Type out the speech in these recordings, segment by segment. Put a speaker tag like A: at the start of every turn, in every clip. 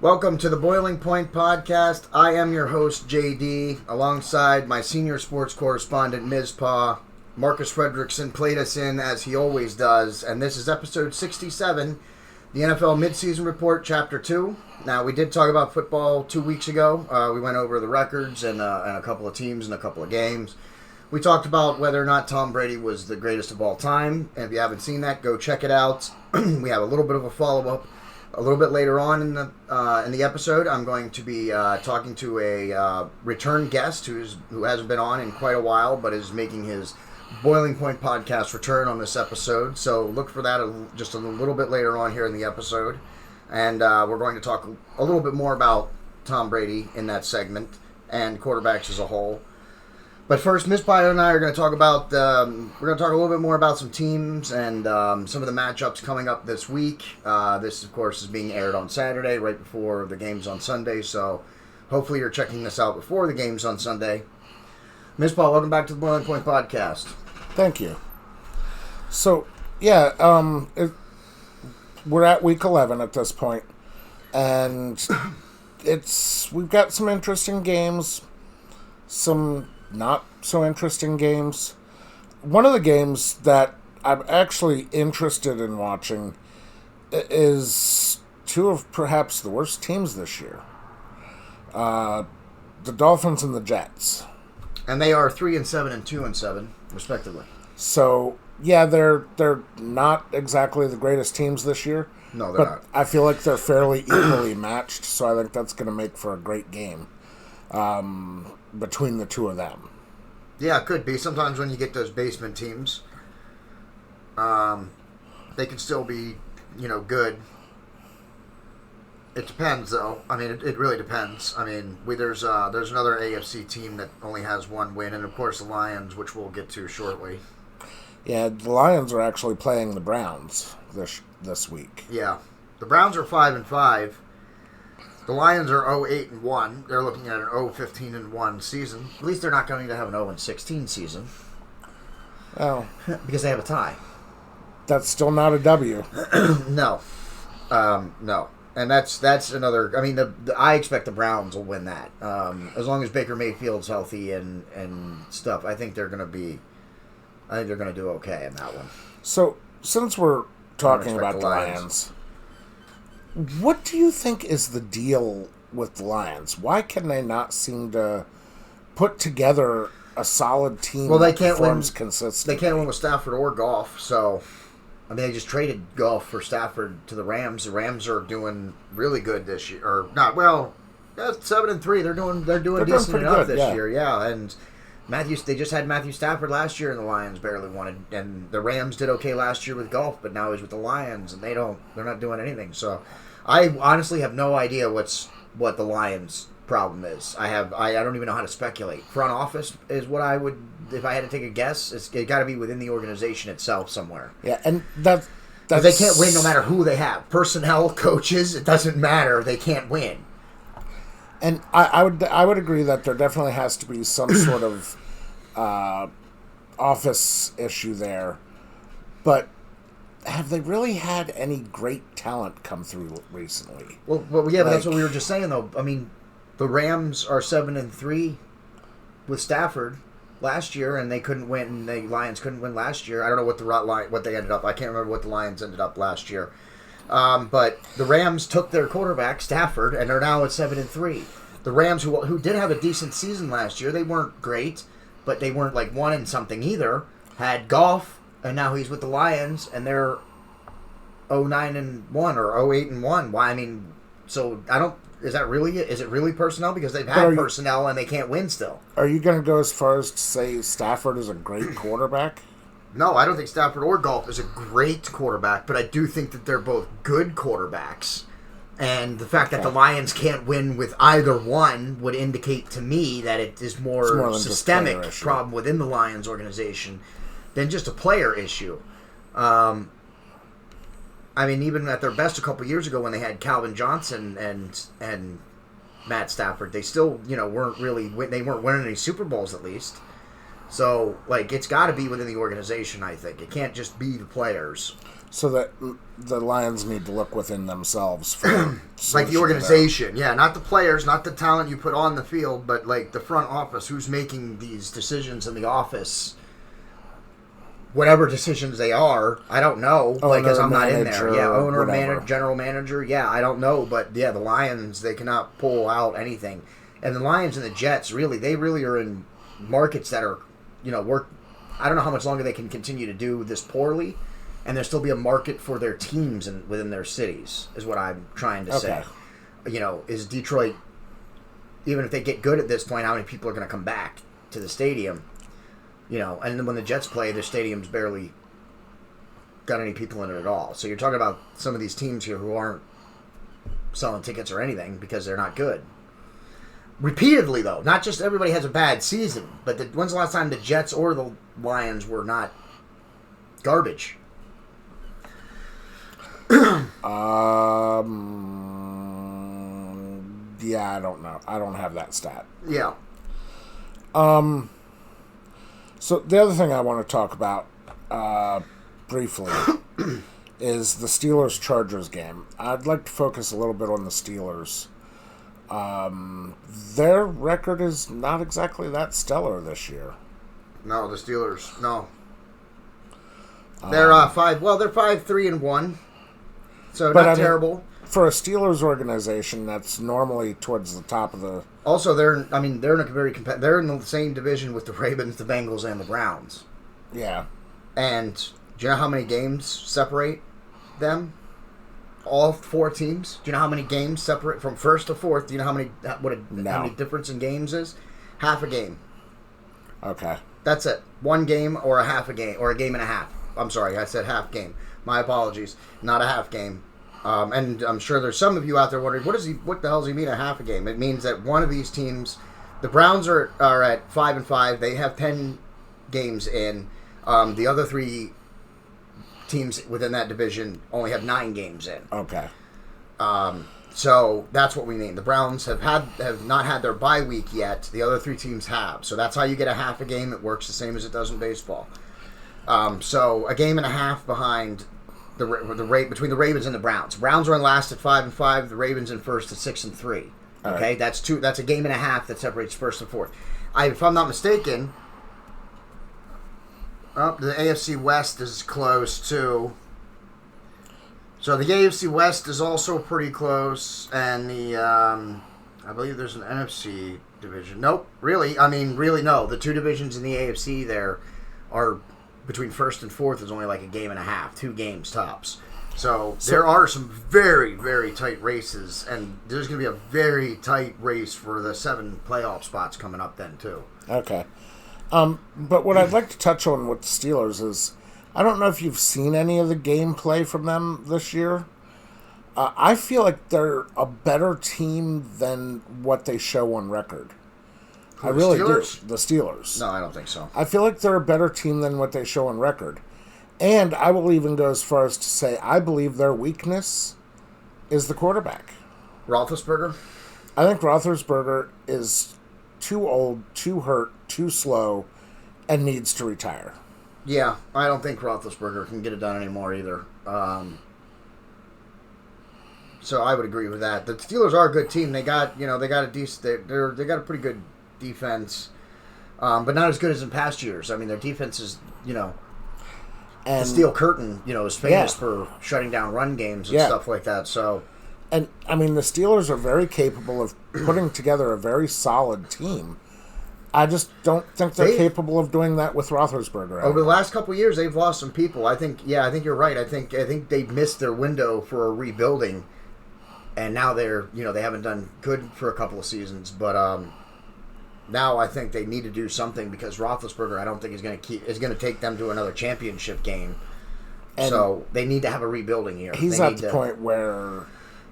A: Welcome to the Boiling Point Podcast. I am your host, JD, alongside my senior sports correspondent, Mizpah. Marcus Fredrickson played us in as he always does, and this is episode 67, the NFL Midseason Report, Chapter 2. Now, we did talk about football 2 weeks ago. We went over the records and a couple of teams and a couple of games. We talked about whether or not Tom Brady was the greatest of all time, and if you haven't seen that, go check it out. We have a little bit of a follow-up. A little bit later on in the episode, I'm going to be talking to a return guest who hasn't been on in quite a while, but is making his Boiling Point podcast return on this episode. So look for that just a little bit later on here in the episode, and we're going to talk a little bit more about Tom Brady in that segment and quarterbacks as a whole. But first, Mizpah and I are going to talk about we're going to talk a little bit more about some teams and some of the matchups coming up this week. This, of course, is being aired on Saturday, right before the games on Sunday. So hopefully you're checking this out before the games on Sunday. Mizpah, welcome back to the Boiling Point Podcast.
B: Thank you. So, yeah, we're at week 11 at this point, and we've got some interesting games, some not so interesting games. One of the games that I'm actually interested in watching is two of perhaps the worst teams this year. The Dolphins and the Jets.
A: And they are 3-7 and 2-7, respectively.
B: So, yeah, they're not exactly the greatest teams this year.
A: No, they're not.
B: I feel like they're fairly equally matched, so I think that's going to make for a great game. Between the two of them.
A: Yeah, it could be. Sometimes when you get those basement teams, they can still be, good. It depends, though. I mean, it really depends. I mean, there's another AFC team that only has one win, and of course the Lions, which we'll get to shortly.
B: Yeah, the Lions are actually playing the Browns this week.
A: Yeah, the Browns are 5-5. The Lions are 0-8-1. They're looking at an 0-15-1 season. At least they're not going to have an 0-16 season.
B: Oh,
A: because they have a tie.
B: That's still not a W.
A: No, no, and that's another. I mean, I expect the Browns will win that as long as Baker Mayfield's healthy and stuff. I think they're going to do okay in that one.
B: So since we're talking about the Lions. What do you think is the deal with the Lions? Why can they not seem to put together a solid team
A: that
B: performs consistently?
A: They can't win with Stafford or Goff, so I mean they just traded Goff for Stafford to the Rams. The Rams are doing really good this year, or not? Well, 7-3. They're doing decent enough this year, yeah. And they just had Matthew Stafford last year, and the Lions barely won. And the Rams did okay last year with Goff, but now he's with the Lions, and they're not doing anything. So I honestly have no idea what the Lions' problem is. I don't even know how to speculate. Front office is what I would, if I had to take a guess. It got to be within the organization itself somewhere.
B: Yeah, and that's
A: they can't win no matter who they have. Personnel, coaches, it doesn't matter. They can't win.
B: And I would agree that there definitely has to be some sort of office issue there, but have they really had any great talent come through recently?
A: Well, yeah, but that's what we were just saying, though. I mean, the Rams are 7-3 with Stafford last year, and they couldn't win. And the Lions couldn't win last year. I don't know what they ended up. I can't remember what the Lions ended up last year. But the Rams took their quarterback Stafford, and they're now at 7-3. The Rams, who did have a decent season last year, they weren't great, but they weren't like 1-something either. Had Goff. And now he's with the Lions, and they're 0-9-1 or 0-8-1. Why? I mean, so I don't. Is it really personnel? Because they've had personnel and they can't win still.
B: Are you going to go as far as to say Stafford is a great quarterback?
A: No, I don't think Stafford or Goff is a great quarterback, but I do think that they're both good quarterbacks. And the fact that the Lions can't win with either one would indicate to me that it is more systemic problem within the Lions organization than just a player issue. I mean, even at their best a couple years ago when they had Calvin Johnson and Matt Stafford, they still weren't winning any Super Bowls at least. So, like, it's got to be within the organization, I think. It can't just be the players.
B: So that the Lions need to look within themselves for
A: like the organization, yeah, not the players, not the talent you put on the field, but like the front office, who's making these decisions in the office. Whatever decisions they are, I don't know, because I'm not in there. Yeah, owner, manager, general manager, yeah, I don't know, but yeah, the Lions, they cannot pull out anything. And the Lions and the Jets, they really are in markets that are, I don't know how much longer they can continue to do this poorly, and there'll still be a market for their teams within their cities, is what I'm trying to say. Is Detroit, even if they get good at this point, how many people are going to come back to the stadium? And then when the Jets play, their stadium's barely got any people in it at all. So you're talking about some of these teams here who aren't selling tickets or anything because they're not good. Repeatedly, though. Not just everybody has a bad season, but when's the last time the Jets or the Lions were not garbage?
B: Yeah, I don't know. I don't have that stat.
A: Yeah.
B: So the other thing I want to talk about briefly is the Steelers-Chargers game. I'd like to focus a little bit on the Steelers. Their record is not exactly that stellar this year.
A: No, the Steelers, no. They're 5-3-1. So not terrible.
B: For a Steelers organization, that's normally towards the top of the.
A: Also, they're in a very they're in the same division with the Ravens, the Bengals, and the Browns.
B: Yeah. And
A: do you know how many games separate them? All four teams. Do you know how many games separate from first to fourth? Do you know how many difference in games is? Half a game.
B: Okay.
A: That's it. One game or a half a game or a game and a half. I'm sorry, I said half game. My apologies. Not a half game. And I'm sure there's some of you out there wondering, what the hell does he mean a half a game? It means that one of these teams, the Browns are at 5-5. They have 10 games in. The other three teams within that division only have 9 games in.
B: Okay.
A: So that's what we mean. The Browns have not had their bye week yet. The other 3 teams have. So that's how you get a half a game. It works the same as it does in baseball. So a game and a half behind between the Ravens and the Browns. Browns are in last at 5-5. The Ravens in first at 6-3. Okay,
B: right.
A: That's a game and a half that separates first and fourth. If I'm not mistaken, the AFC West is close too. So the AFC West is also pretty close, and I believe there's an NFC division. Nope, really no. The 2 divisions in the AFC there are. Between first and fourth is only like a game and a half, 2 games tops. So there are some very, very tight races, and there's going to be a very tight race for the 7 playoff spots coming up then, too.
B: Okay. But what I'd like to touch on with the Steelers is, I don't know if you've seen any of the gameplay from them this year. I feel like they're a better team than what they show on record. I really do. The Steelers.
A: No, I don't think so.
B: I feel like they're a better team than what they show on record. And I will even go as far as to say I believe their weakness is the quarterback.
A: Roethlisberger?
B: I think Roethlisberger is too old, too hurt, too slow, and needs to retire.
A: Yeah, I don't think Roethlisberger can get it done anymore either. So I would agree with that. The Steelers are a good team. They got a decent. They got a pretty good defense, but not as good as in past years. I mean, their defense is, and the Steel Curtain, is famous for shutting down run games and stuff like that. So,
B: and I mean, the Steelers are very capable of putting together a very solid team. I just don't think they're capable of doing that with Roethlisberger.
A: Over the last couple of years, they've lost some people. I think you're right. I think they missed their window for a rebuilding, and now they haven't done good for a couple of seasons, but now I think they need to do something because Roethlisberger, I don't think is going to take them to another championship game. And so they need to have a rebuilding year.
B: He's at the point where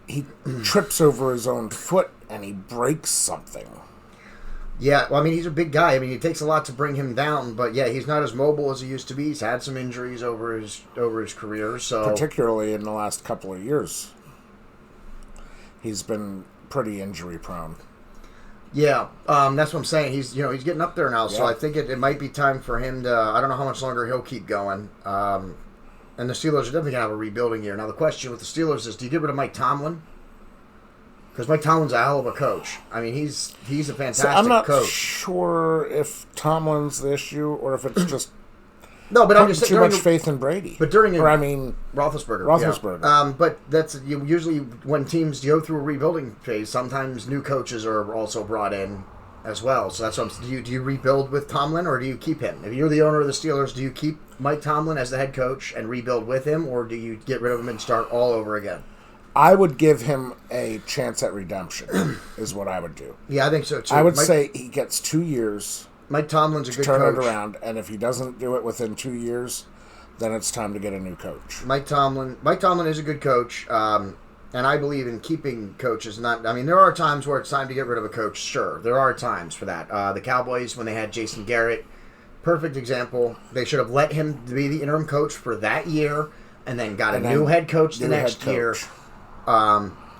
B: he trips over his own foot and he breaks something.
A: Yeah, well, I mean, he's a big guy. I mean, it takes a lot to bring him down, but yeah, he's not as mobile as he used to be. He's had some injuries over his career, so
B: particularly in the last couple of years, he's been pretty injury prone.
A: Yeah, that's what I'm saying. He's getting up there now, so I think it might be time for him to. I don't know how much longer he'll keep going. And the Steelers are definitely gonna have a rebuilding year. Now the question with the Steelers is, do you get rid of Mike Tomlin? Because Mike Tomlin's a hell of a coach. I mean, he's a fantastic coach.
B: I'm not sure if Tomlin's the issue or if it's just
A: no, but I'm just
B: too much faith in Brady.
A: But Roethlisberger.
B: Yeah.
A: But that's usually when teams go through a rebuilding phase. Sometimes new coaches are also brought in as well. So that's what do you rebuild with Tomlin or do you keep him? If you're the owner of the Steelers, do you keep Mike Tomlin as the head coach and rebuild with him, or do you get rid of him and start all over again?
B: I would give him a chance at redemption, is what I would do.
A: Yeah, I think so too.
B: I would say he gets 2 years.
A: Mike Tomlin's a good
B: turn
A: coach.
B: It around, and if he doesn't do it within 2 years, then it's time to get a new coach.
A: Mike Tomlin is a good coach, and I believe in keeping coaches. There are times where it's time to get rid of a coach. Sure, there are times for that. The Cowboys, when they had Jason Garrett, perfect example. They should have let him be the interim coach for that year, and then got a new head coach the next year.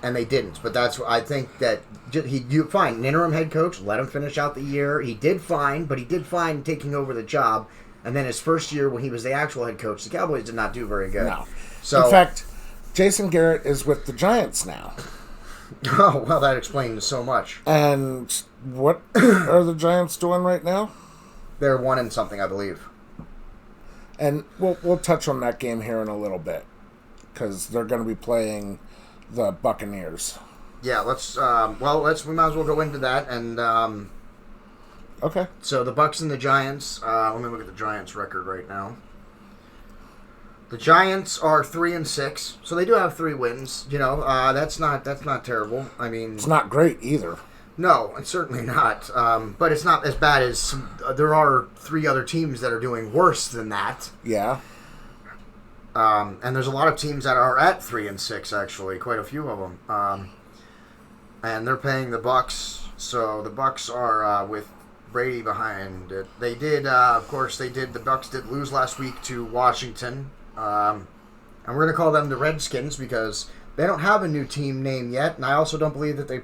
A: And they didn't. But I think that you find an interim head coach, let him finish out the year. He did fine taking over the job. And then his first year when he was the actual head coach, the Cowboys did not do very good.
B: No.
A: So,
B: in fact, Jason Garrett is with the Giants now.
A: Oh, well, that explains so much.
B: And what are the Giants doing right now?
A: They're 1-something, I believe.
B: And we'll touch on that game here in a little bit because they're going to be playing the Buccaneers.
A: Yeah, we might as well go into that. And
B: okay.
A: So the Bucs and the Giants. Let me look at the Giants' record right now. The Giants are 3-6, so they do have 3 wins. That's not terrible. I mean,
B: it's not great either.
A: No, it's certainly not. But it's not as bad as there are 3 other teams that are doing worse than that.
B: Yeah.
A: And there's a lot of teams that are at 3-6, actually, quite a few of them. And they're paying the Bucs, so the Bucs are with Brady behind it. They did, the Bucs did lose last week to Washington. And we're going to call them the Redskins because they don't have a new team name yet, and I also don't believe that they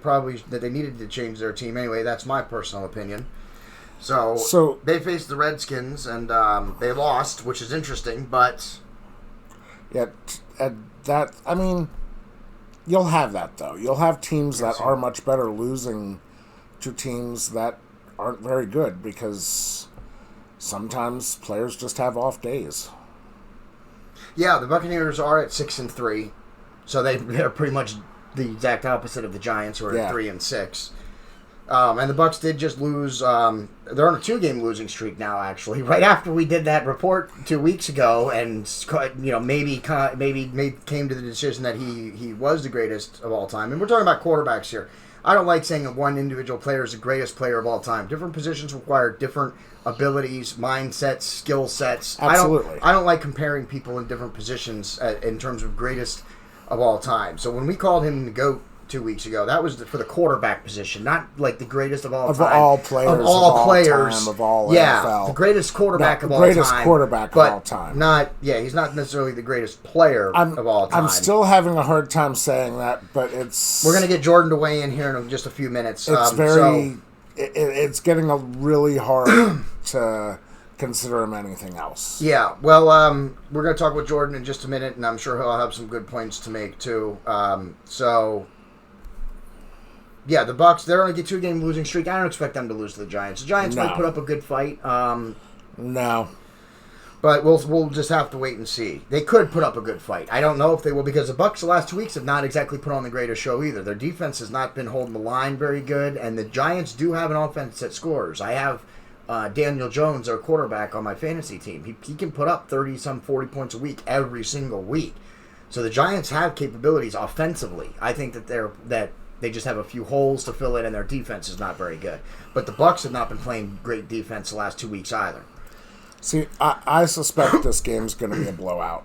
A: needed to change their team anyway. that's my personal opinion. So they faced the Redskins, and they lost, which is interesting, but...
B: Yeah, you'll have that, though. You'll have teams that are much better losing to teams that aren't very good because sometimes players just have off days.
A: Yeah, the Buccaneers are at 6-3, so they're pretty much the exact opposite of the Giants, who are at 3-6. And the Bucs did just lose. They're on a 2-game losing streak now. Actually, right after we did that report 2 weeks ago, and maybe came to the decision that he was the greatest of all time. And we're talking about quarterbacks here. I don't like saying that one individual player is the greatest player of all time. Different positions require different abilities, mindsets, skill sets.
B: Absolutely.
A: I don't like comparing people in different positions in terms of greatest of all time. So when we called him the GOAT 2 weeks ago, that was for the quarterback position, not like the greatest of all time.
B: Of all players.
A: Of all players.
B: Time, of all
A: NFL. The greatest quarterback of all time.
B: Greatest quarterback of all time.
A: He's not necessarily the greatest player of all time.
B: I'm still having a hard time saying that, but
A: we're going to get Jordan to weigh in here in just a few minutes.
B: It's getting really hard to consider him anything else.
A: Yeah, well, we're going to talk with Jordan in just a minute, and I'm sure he'll have some good points to make, too. Yeah, the Bucs, they're on a 2-game losing streak. I don't expect them to lose to the Giants. The Giants might put up a good fight.
B: No.
A: But we'll just have to wait and see. They could put up a good fight. I don't know if they will, because the Bucs the last 2 weeks have not exactly put on the greatest show either. Their defense has not been holding the line very good, and the Giants do have an offense that scores. I have Daniel Jones, their quarterback, on my fantasy team. He can put up 30-some, 40 points a week every single week. So the Giants have capabilities offensively. I think that they just have a few holes to fill in, and their defense is not very good. But the Bucs have not been playing great defense the last 2 weeks either.
B: See, I suspect this game's going to be a blowout.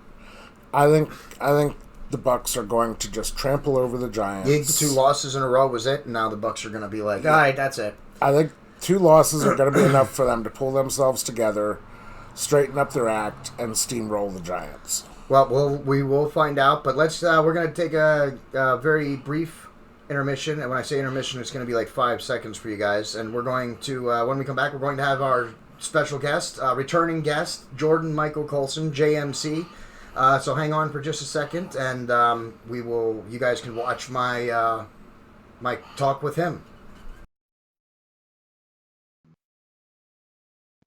B: I think the Bucs are going to just trample over the Giants.
A: 2 losses in a row was it, and now the Bucs are going to be like, all right, that's it.
B: I think 2 losses are going to be enough for them to pull themselves together, straighten up their act, and steamroll the Giants.
A: Well, we will find out, but we're going to take a very brief intermission. And when I say intermission, it's going to be like 5 seconds for you guys. And we're going to, when we come back, we're going to have our special guest, returning guest, Jordan Michael Colson, JMC. So hang on for just a second, and you guys can watch my talk with him.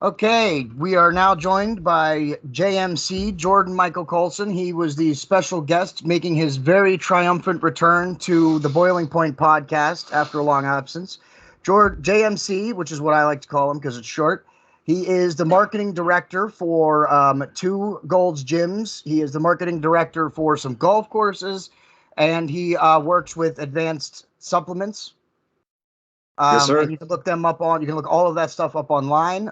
A: Okay, we are now joined by JMC, Jordan Michael Colson. He was the special guest making his very triumphant return to the Boiling Point podcast after a long absence. JMC, which is what I like to call him because it's short, he is the marketing director for 2 Gold's Gyms. He is the marketing director for some golf courses, and he works with Advanced Supplements.
C: Yes, sir.
A: And you can look them up you can look all of that stuff up online.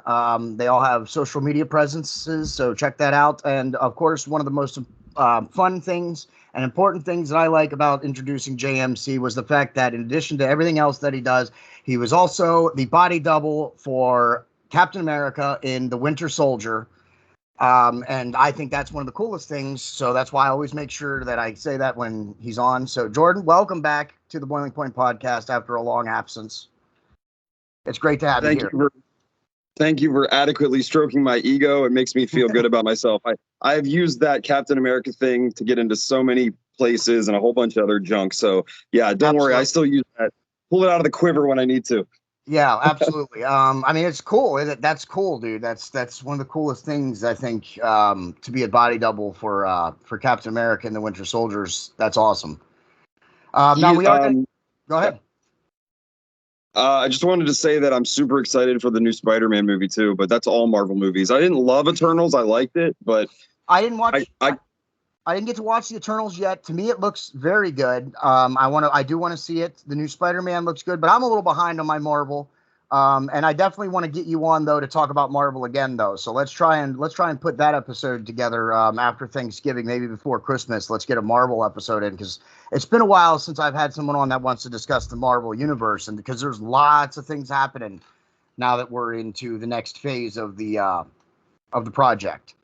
A: They all have social media presences, so check that out. And of course, one of the most fun things and important things that I like about introducing JMC was the fact that in addition to everything else that he does, he was also the body double for Captain America in The Winter Soldier. And I think that's one of the coolest things. So that's why I always make sure that I say that when he's on. So Jordan, welcome back to the Boiling Point podcast after a long absence. It's great to have you here.
C: Thank you for adequately stroking my ego. It makes me feel good about myself. I've used that Captain America thing to get into so many places and a whole bunch of other junk. So yeah, don't worry. I still use that. Pull it out of the quiver when I need to.
A: Yeah, absolutely. I mean, it's cool. That's cool, dude. That's one of the coolest things, I think, to be a body double for Captain America and the Winter Soldiers. That's awesome. Now we are. Go ahead.
C: I just wanted to say that I'm super excited for the new Spider-Man movie too, but that's all Marvel movies. I didn't love Eternals. I liked it, but
A: I didn't watch. I didn't get to watch the Eternals yet. To me, it looks very good. I do want to see it. The new Spider-Man looks good, but I'm a little behind on my Marvel. And I definitely want to get you on though to talk about Marvel again though. So let's try and put that episode together after Thanksgiving, maybe before Christmas. Let's get a Marvel episode in because it's been a while since I've had someone on that wants to discuss the Marvel universe, and because there's lots of things happening now that we're into the next phase of the project.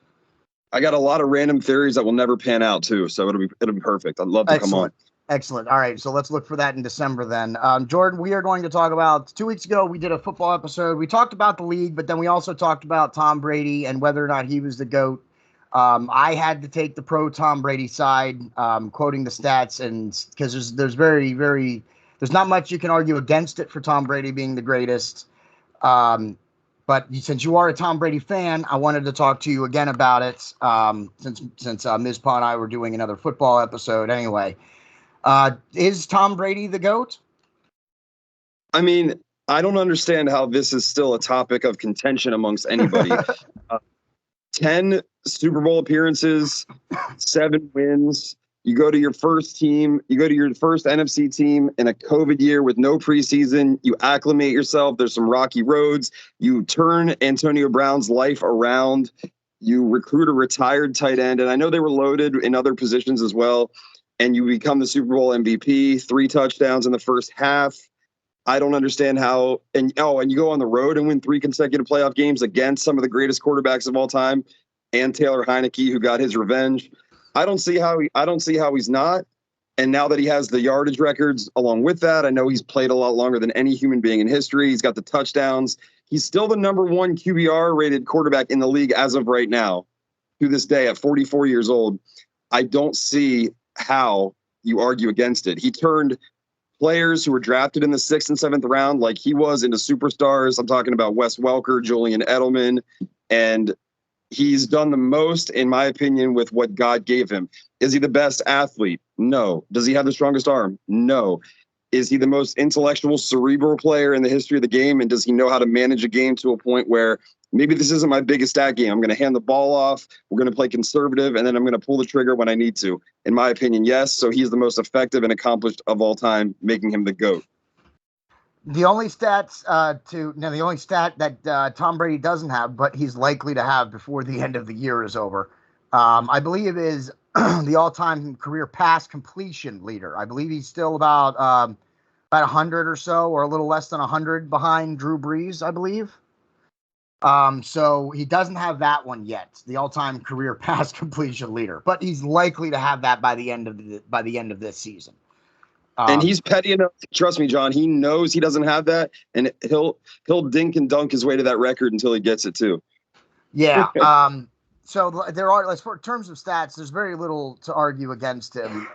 C: I got a lot of random theories that will never pan out too, so it'll be perfect. I'd love to come on.
A: Excellent. All right, so let's look for that in December then. Jordan, we are going to talk about 2 weeks ago. We did a football episode. We talked about the league, but then we also talked about Tom Brady and whether or not he was the GOAT. I had to take the pro Tom Brady side, quoting the stats, and because there's not much you can argue against it for Tom Brady being the greatest. But since you are a Tom Brady fan, I wanted to talk to you again about it. Since Mizpah and I were doing another football episode anyway. Is Tom Brady the GOAT?
C: I mean, I don't understand how this is still a topic of contention amongst anybody. 10 Super Bowl appearances, 7 wins. You go to your first team. You go to your first NFC team in a COVID year with no preseason. You acclimate yourself. There's some rocky roads. You turn Antonio Brown's life around. You recruit a retired tight end. And I know they were loaded in other positions as well. And you become the Super Bowl MVP, 3 touchdowns in the first half. I don't understand how. And you go on the road and win 3 consecutive playoff games against some of the greatest quarterbacks of all time, and Taylor Heineke, who got his revenge. I don't see how he's not. And now that he has the yardage records along with that, I know he's played a lot longer than any human being in history. He's got the touchdowns. He's still the number 1 QBR rated quarterback in the league as of right now, to this day at 44 years old. I don't see how you argue against it. He turned players who were drafted in the 6th and 7th round, like he was, into superstars. I'm talking about Wes Welker, Julian Edelman, and he's done the most, in my opinion, with what God gave him. Is he the best athlete? No. Does he have the strongest arm? No. Is he the most intellectual, cerebral player in the history of the game? And does he know how to manage a game to a point where maybe this isn't my biggest stat game? I'm going to hand the ball off. We're going to play conservative, and then I'm going to pull the trigger when I need to. In my opinion, yes. So he's the most effective and accomplished of all time, making him the GOAT.
A: The only stat that Tom Brady doesn't have, but he's likely to have before the end of the year is over, I believe is the all-time career pass completion leader. I believe he's still about 100 or so, or a little less than 100 behind Drew Brees, I believe. So he doesn't have that one yet, the all-time career pass completion leader, but he's likely to have that by the end of this season.
C: And he's petty enough. Trust me, John. He knows he doesn't have that, and he'll dink and dunk his way to that record until he gets it too.
A: Yeah. So there are, as for in terms of stats, there's very little to argue against him.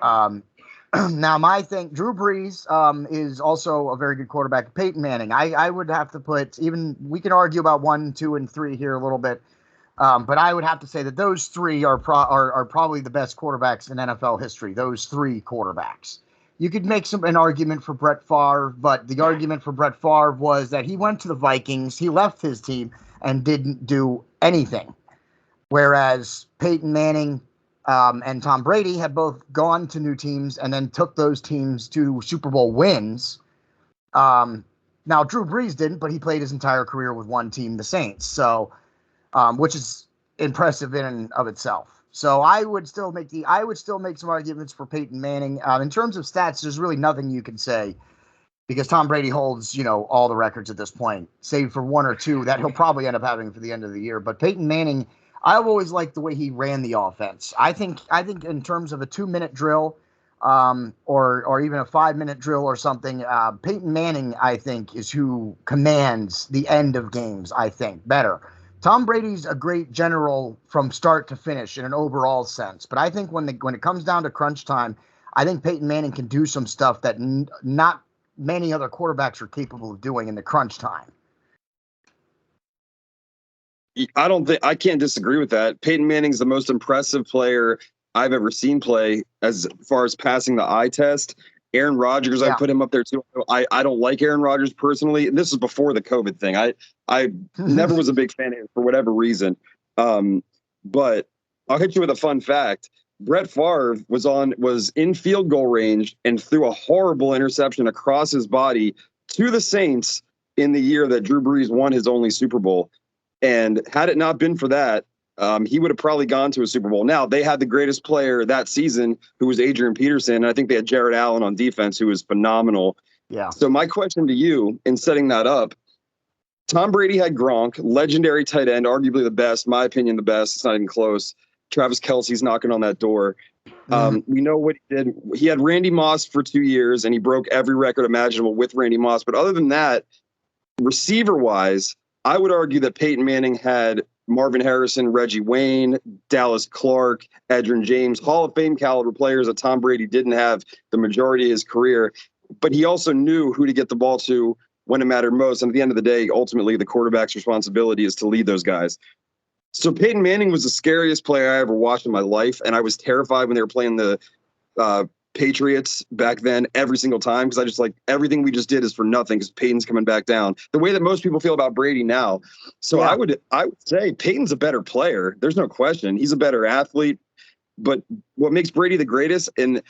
A: Now, my thing, Drew Brees is also a very good quarterback. Peyton Manning, I would have to put, even we can argue about 1, 2, and 3 here a little bit, but I would have to say that those three are probably the best quarterbacks in NFL history. Those three quarterbacks. You could make an argument for Brett Favre, but the argument for Brett Favre was that he went to the Vikings, he left his team, and didn't do anything. Whereas Peyton Manning and Tom Brady have both gone to new teams and then took those teams to Super Bowl wins. Now, Drew Brees didn't, but he played his entire career with one team, the Saints, so which is impressive in and of itself. So I would still make some arguments for Peyton Manning. In terms of stats, there's really nothing you can say because Tom Brady holds, all the records at this point, save for 1 or 2 that he'll probably end up having for the end of the year. But Peyton Manning, I've always liked the way he ran the offense. I think in terms of a 2-minute drill, or even a 5-minute drill or something, Peyton Manning, I think, is who commands the end of games. I think better. Tom Brady's a great general from start to finish in an overall sense, but I think when it comes down to crunch time, I think Peyton Manning can do some stuff that not many other quarterbacks are capable of doing in the crunch time.
C: I can't disagree with that. Peyton Manning's the most impressive player I've ever seen play as far as passing the eye test. Aaron Rodgers, I put him up there too. I don't like Aaron Rodgers personally. And this was before the COVID thing. I never was a big fan of him for whatever reason. But I'll hit you with a fun fact. Brett Favre was in field goal range and threw a horrible interception across his body to the Saints in the year that Drew Brees won his only Super Bowl. And had it not been for that, he would have probably gone to a Super Bowl. Now, they had the greatest player that season, who was Adrian Peterson. And I think they had Jared Allen on defense, who was phenomenal.
A: Yeah.
C: So my question to you in setting that up, Tom Brady had Gronk, legendary tight end, arguably the best, my opinion, the best. It's not even close. Travis Kelce's knocking on that door. We know what he did. He had Randy Moss for 2 years, and he broke every record imaginable with Randy Moss. But other than that, receiver-wise, I would argue that Peyton Manning had Marvin Harrison, Reggie Wayne, Dallas Clark, Edgerrin James, Hall of Fame caliber players that Tom Brady didn't have the majority of his career. But he also knew who to get the ball to when it mattered most. And at the end of the day, ultimately, the quarterback's responsibility is to lead those guys. So Peyton Manning was the scariest player I ever watched in my life. And I was terrified when they were playing the Patriots back then every single time, because I just like everything we just did is for nothing because Peyton's coming back down the way that most people feel about Brady now. So yeah. I would say Peyton's a better player. There's no question. He's a better athlete. But what makes Brady the greatest, and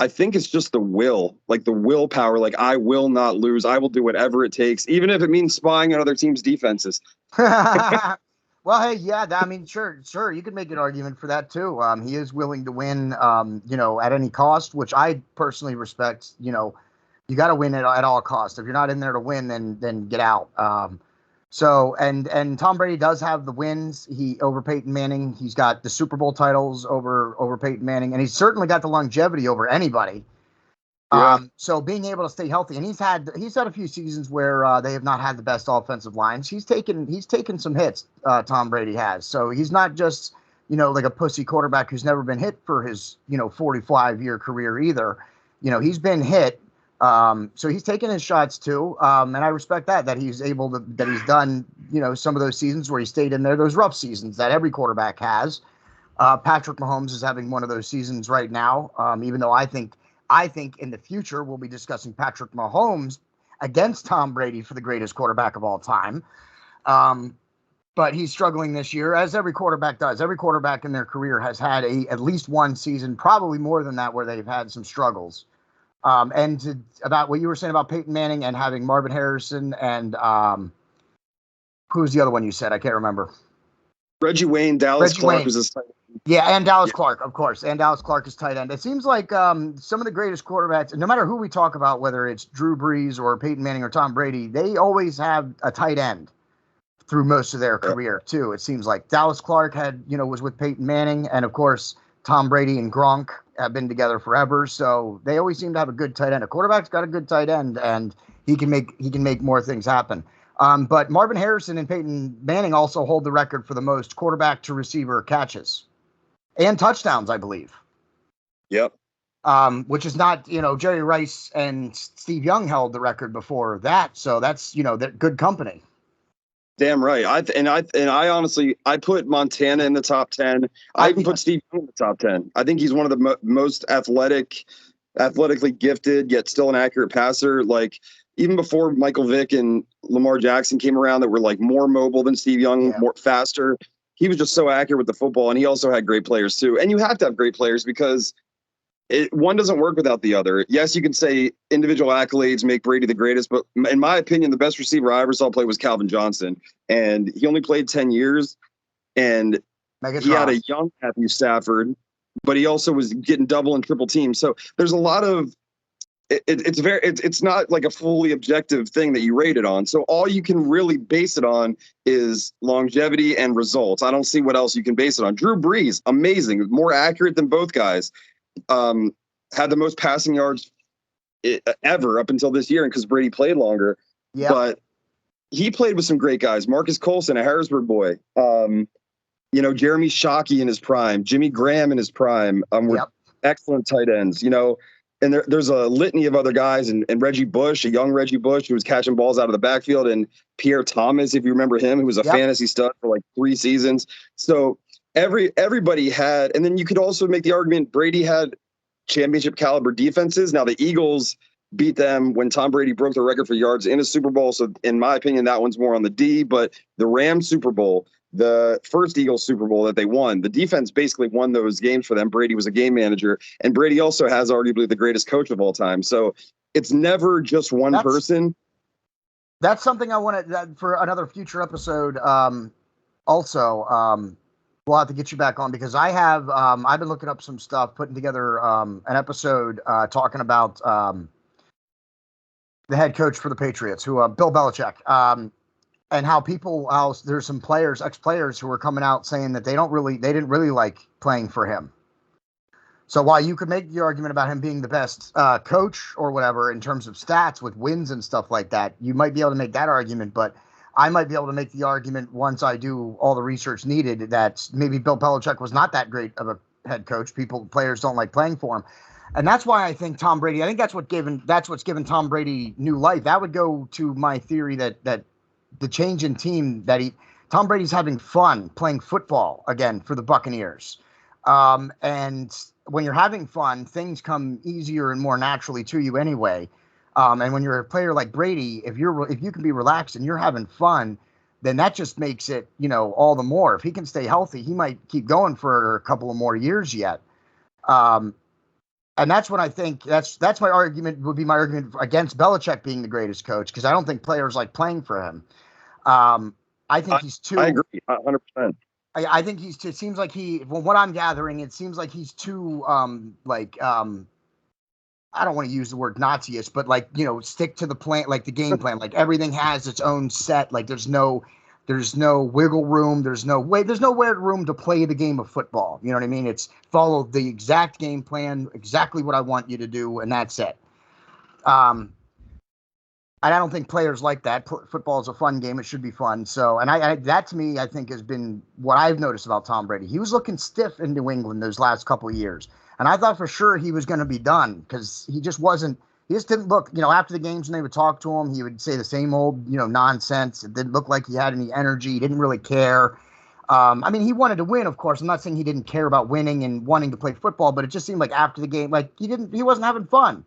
C: I think it's just the will, like the willpower, like I will not lose. I will do whatever it takes, even if it means spying on other teams' defenses.
A: Well, hey, yeah, I mean, sure, you could make an argument for that too. He is willing to win, at any cost, which I personally respect. You got to win at all costs. If you're not in there to win, then get out. So Tom Brady does have the wins over Peyton Manning. He's got the Super Bowl titles over Peyton Manning, and he's certainly got the longevity over anybody. Yeah. So being able to stay healthy, and he's had a few seasons where they have not had the best offensive lines. He's taken some hits. Tom Brady has. So he's not just like a pussy quarterback who's never been hit for his 45-year career either. He's been hit. So he's taken his shots too. And I respect that he's able to, that he's done some of those seasons where he stayed in there, those rough seasons that every quarterback has. Patrick Mahomes is having one of those seasons right now. Even though I think in the future we'll be discussing Patrick Mahomes against Tom Brady for the greatest quarterback of all time. But he's struggling this year, as every quarterback does. Every quarterback in their career has had at least one season, probably more than that, where they've had some struggles. About what you were saying about Peyton Manning and having Marvin Harrison and who's the other one you said? I can't remember.
C: Reggie Wayne, Dallas Clark was his tight end.
A: Yeah, and Dallas Clark, of course. And Dallas Clark is tight end. It seems like some of the greatest quarterbacks, no matter who we talk about, whether it's Drew Brees or Peyton Manning or Tom Brady, they always have a tight end through most of their career, too. It seems like Dallas Clark was with Peyton Manning, and, of course, Tom Brady and Gronk have been together forever, so they always seem to have a good tight end. A quarterback's got a good tight end, and he can make more things happen. But Marvin Harrison and Peyton Manning also hold the record for the most quarterback to receiver catches and touchdowns, I believe.
C: Yep.
A: Which is not, Jerry Rice and Steve Young held the record before that. So that's, they're good company.
C: Damn right. I honestly, I put Montana in the top 10. I even put Steve Young in the top 10. I think he's one of the most athletically gifted, yet still an accurate passer. Like, even before Michael Vick and Lamar Jackson came around, that were like more mobile than Steve Young, more faster. He was just so accurate with the football, and he also had great players too. And you have to have great players because one doesn't work without the other. Yes, you can say individual accolades make Brady the greatest, but in my opinion, the best receiver I ever saw play was Calvin Johnson. And he only played 10 years, and he had a young Matthew Stafford, but he also was getting double and triple teams. So there's a lot of it's not like a fully objective thing that you rate it on. So all you can really base it on is longevity and results. I don't see what else you can base it on. Drew Brees, amazing, more accurate than both guys. Had the most passing yards ever up until this year, and because Brady played longer. Yep. But he played with some great guys. Marcus Colson, a Harrisburg boy. Jeremy Shockey in his prime. Jimmy Graham in his prime. Were excellent tight ends. And there's a litany of other guys. And Reggie Bush, a young Reggie Bush, who was catching balls out of the backfield. And Pierre Thomas, if you remember him, who was a fantasy stud for like 3 seasons. So everybody had, and then you could also make the argument Brady had championship caliber defenses. Now the Eagles beat them when Tom Brady broke the record for yards in a Super Bowl. So in my opinion, that one's more on the D, but the Rams Super Bowl, the first Eagles Super Bowl that they won, the defense basically won those games for them. Brady was a game manager, and Brady also has arguably the greatest coach of all time. So it's never just one person.
A: That's something I want to, for another future episode. We'll have to get you back on because I've been looking up some stuff, putting together an episode talking about the head coach for the Patriots, who Bill Belichick, and how there's some players, ex-players, who are coming out saying that they didn't really like playing for him. So while you could make the argument about him being the best coach or whatever in terms of stats with wins and stuff like that, you might be able to make that argument, but I might be able to make the argument once I do all the research needed that maybe Bill Belichick was not that great of a head coach. Players don't like playing for him. And that's why I think Tom Brady, that's what's given Tom Brady new life. That would go to my theory that the change in team Tom Brady's having fun playing football again for the Buccaneers. And when you're having fun, things come easier and more naturally to you anyway. And when you're a player like Brady, if you can be relaxed and you're having fun, then that just makes it, all the more. If he can stay healthy, he might keep going for a couple of more years yet. And that's when I think that's my argument would be my argument against Belichick being the greatest coach, because I don't think players like playing for him. I think he's too.
C: I agree 100%.
A: I think it seems like from what I'm gathering, it seems like he's too I don't want to use the word Nazi-ish, but stick to the plan, like the game plan, like everything has its own set. Like there's no wiggle room. There's no room to play the game of football. You know what I mean? It's follow the exact game plan, exactly what I want you to do. And that's it. And I don't think players like that. Football is a fun game. It should be fun. So, and that to me, I think has been what I've noticed about Tom Brady. He was looking stiff in New England those last couple of years. And I thought for sure he was going to be done because he just didn't look, after the games when they would talk to him, he would say the same old, nonsense. It didn't look like he had any energy. He didn't really care. He wanted to win, of course. I'm not saying he didn't care about winning and wanting to play football, but it just seemed like after the game, like he wasn't having fun.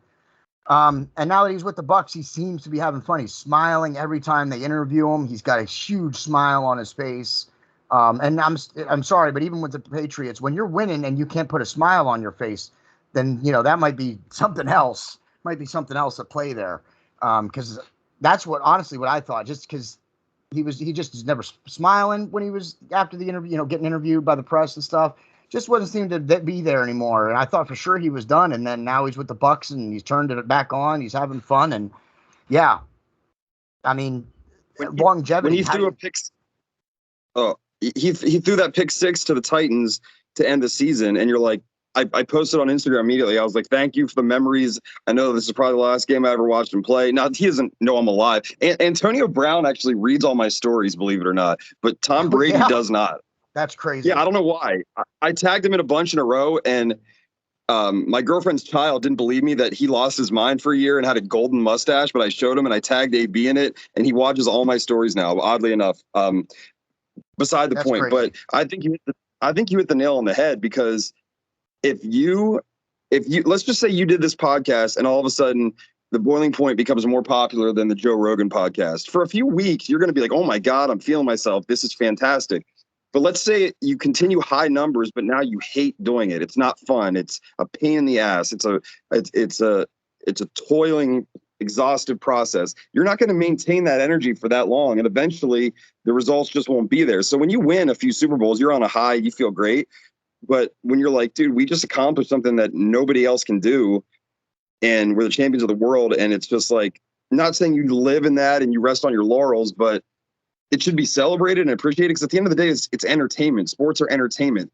A: And now that he's with the Bucs, he seems to be having fun. He's smiling every time they interview him. He's got a huge smile on his face. And I'm sorry, but even with the Patriots, when you're winning and you can't put a smile on your face, then that might be something else. Might be something else at play there. Because that's what I thought. Just because he just was never smiling when he was after the interview, getting interviewed by the press and stuff. Just wasn't seeming to be there anymore. And I thought for sure he was done. And then now he's with the Bucs and he's turned it back on. He's having fun. And yeah, longevity.
C: When he threw a pick. Oh, he threw that pick 6 to the Titans to end the season. And you're like, I posted on Instagram immediately. I was like, thank you for the memories. I know this is probably the last game I ever watched him play. Now, he doesn't know I'm alive. Antonio Brown actually reads all my stories, believe it or not. But Tom Brady does not.
A: That's crazy.
C: Yeah, I don't know why. I tagged him in a bunch in a row, and my girlfriend's child didn't believe me that he lost his mind for a year and had a golden mustache, but I showed him and I tagged AB in it, and he watches all my stories now, oddly enough. Beside the point, crazy. But I think you hit the nail on the head, because if you let's just say you did this podcast and all of a sudden the Boiling Point becomes more popular than the Joe Rogan podcast. For a few weeks, you're going to be like, oh my God, I'm feeling myself. This is fantastic. But let's say you continue high numbers, but now you hate doing it. It's not fun. It's a pain in the ass. It's a toiling, exhaustive process. You're not going to maintain that energy for that long. And eventually the results just won't be there. So when you win a few Super Bowls, you're on a high, you feel great. But when you're like, dude, we just accomplished something that nobody else can do, and we're the champions of the world, and it's just like, not saying you live in that and you rest on your laurels, but it should be celebrated and appreciated, because at the end of the day, it's entertainment. Sports are entertainment.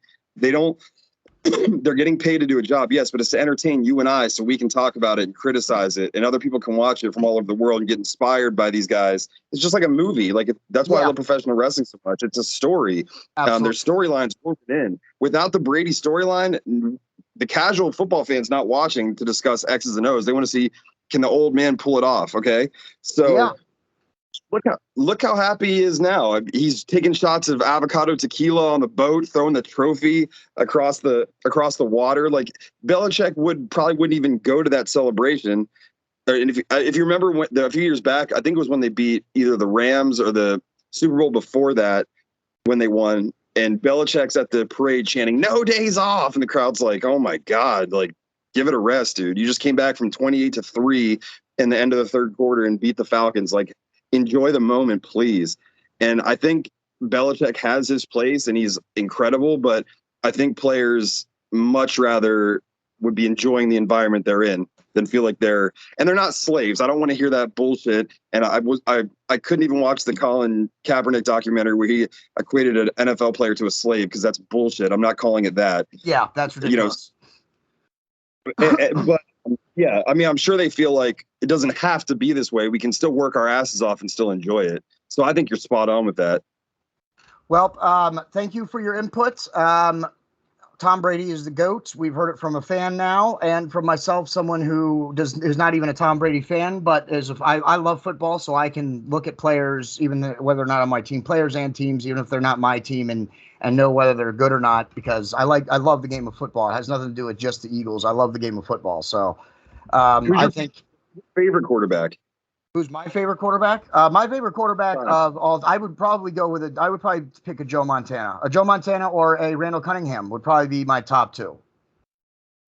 C: They're getting paid to do a job, yes, but it's to entertain you and I, so we can talk about it and criticize it, and other people can watch it from all over the world and get inspired by these guys. It's just like a movie. That's why I love professional wrestling so much. It's a story. There's storylines woven in. Without the Brady storyline, the casual football fan's not watching to discuss X's and O's. They want to see, can the old man pull it off? Okay, so. Look how happy he is now. He's taking shots of avocado tequila on the boat, throwing the trophy across the water. Like, Belichick wouldn't even go to that celebration. And if you remember a few years back, I think it was when they beat either the Rams or the Super Bowl before that, when they won, and Belichick's at the parade chanting "No days off," and the crowd's like, "Oh my God, like, give it a rest, dude. You just came back from 28-3 in the end of the third quarter and beat the Falcons. Like, enjoy the moment, please." And I think Belichick has his place and he's incredible, but I think players much rather would be enjoying the environment they're in than feel like they're not slaves. I don't want to hear that bullshit. And I couldn't even watch the Colin Kaepernick documentary where he equated an NFL player to a slave, because that's bullshit. I'm not calling it that.
A: Yeah, that's ridiculous.
C: But yeah, I mean, I'm sure they feel like it doesn't have to be this way. We can still work our asses off and still enjoy it. So I think you're spot on with that.
A: Well, thank you for your inputs. Tom Brady is the GOAT. We've heard it from a fan now, and from myself, someone who is not even a Tom Brady fan, but I love football, so I can look at players, even whether or not on my team, players and teams, even if they're not my team, and know whether they're good or not, because I love the game of football. It has nothing to do with just the Eagles. I love the game of football. So I think
C: favorite quarterback.
A: Who's my favorite quarterback? My favorite quarterback of all, I would probably pick a Joe Montana. A Joe Montana or a Randall Cunningham would probably be my top two.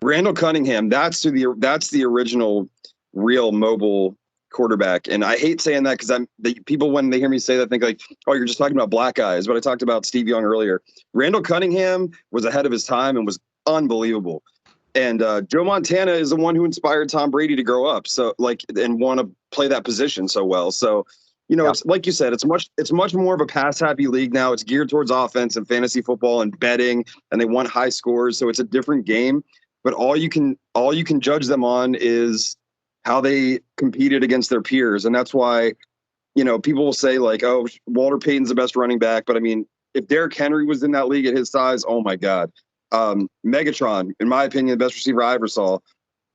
C: Randall Cunningham, that's the original real mobile quarterback. And I hate saying that, because people, when they hear me say that, think like, oh, you're just talking about black guys. But I talked about Steve Young earlier. Randall Cunningham was ahead of his time and was unbelievable. And Joe Montana is the one who inspired Tom Brady to grow up, and want to play that position so well. So, it's like you said, it's much more of a pass happy league now. It's geared towards offense and fantasy football and betting, and they want high scores. So it's a different game. But all you can judge them on is how they competed against their peers, and that's why, people will say like, oh, Walter Payton's the best running back, but I mean, if Derrick Henry was in that league at his size, oh my God. Megatron, in my opinion, the best receiver I ever saw,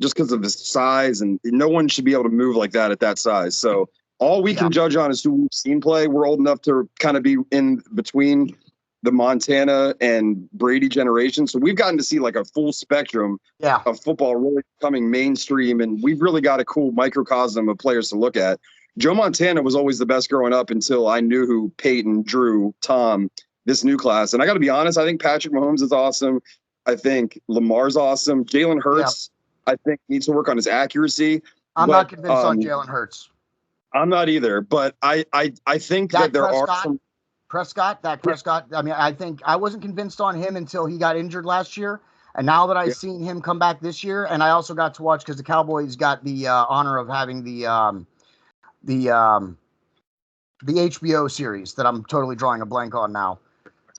C: just because of his size, and no one should be able to move like that at that size. So all we can judge on is who we've seen play. We're old enough to kind of be in between the Montana and Brady generation. So we've gotten to see like a full spectrum of football really becoming mainstream, and we've really got a cool microcosm of players to look at. Joe Montana was always the best growing up until I knew who Peyton, Drew, Tom, this new class. And I got to be honest, I think Patrick Mahomes is awesome. I think Lamar's awesome. Jalen Hurts, I think, needs to work on his accuracy.
A: I'm not convinced on Jalen Hurts.
C: I'm not either, but I think that there are some.
A: Prescott. I mean, I think I wasn't convinced on him until he got injured last year. And now that I've seen him come back this year, and I also got to watch, because the Cowboys got the honor of having the HBO series that I'm totally drawing a blank on now.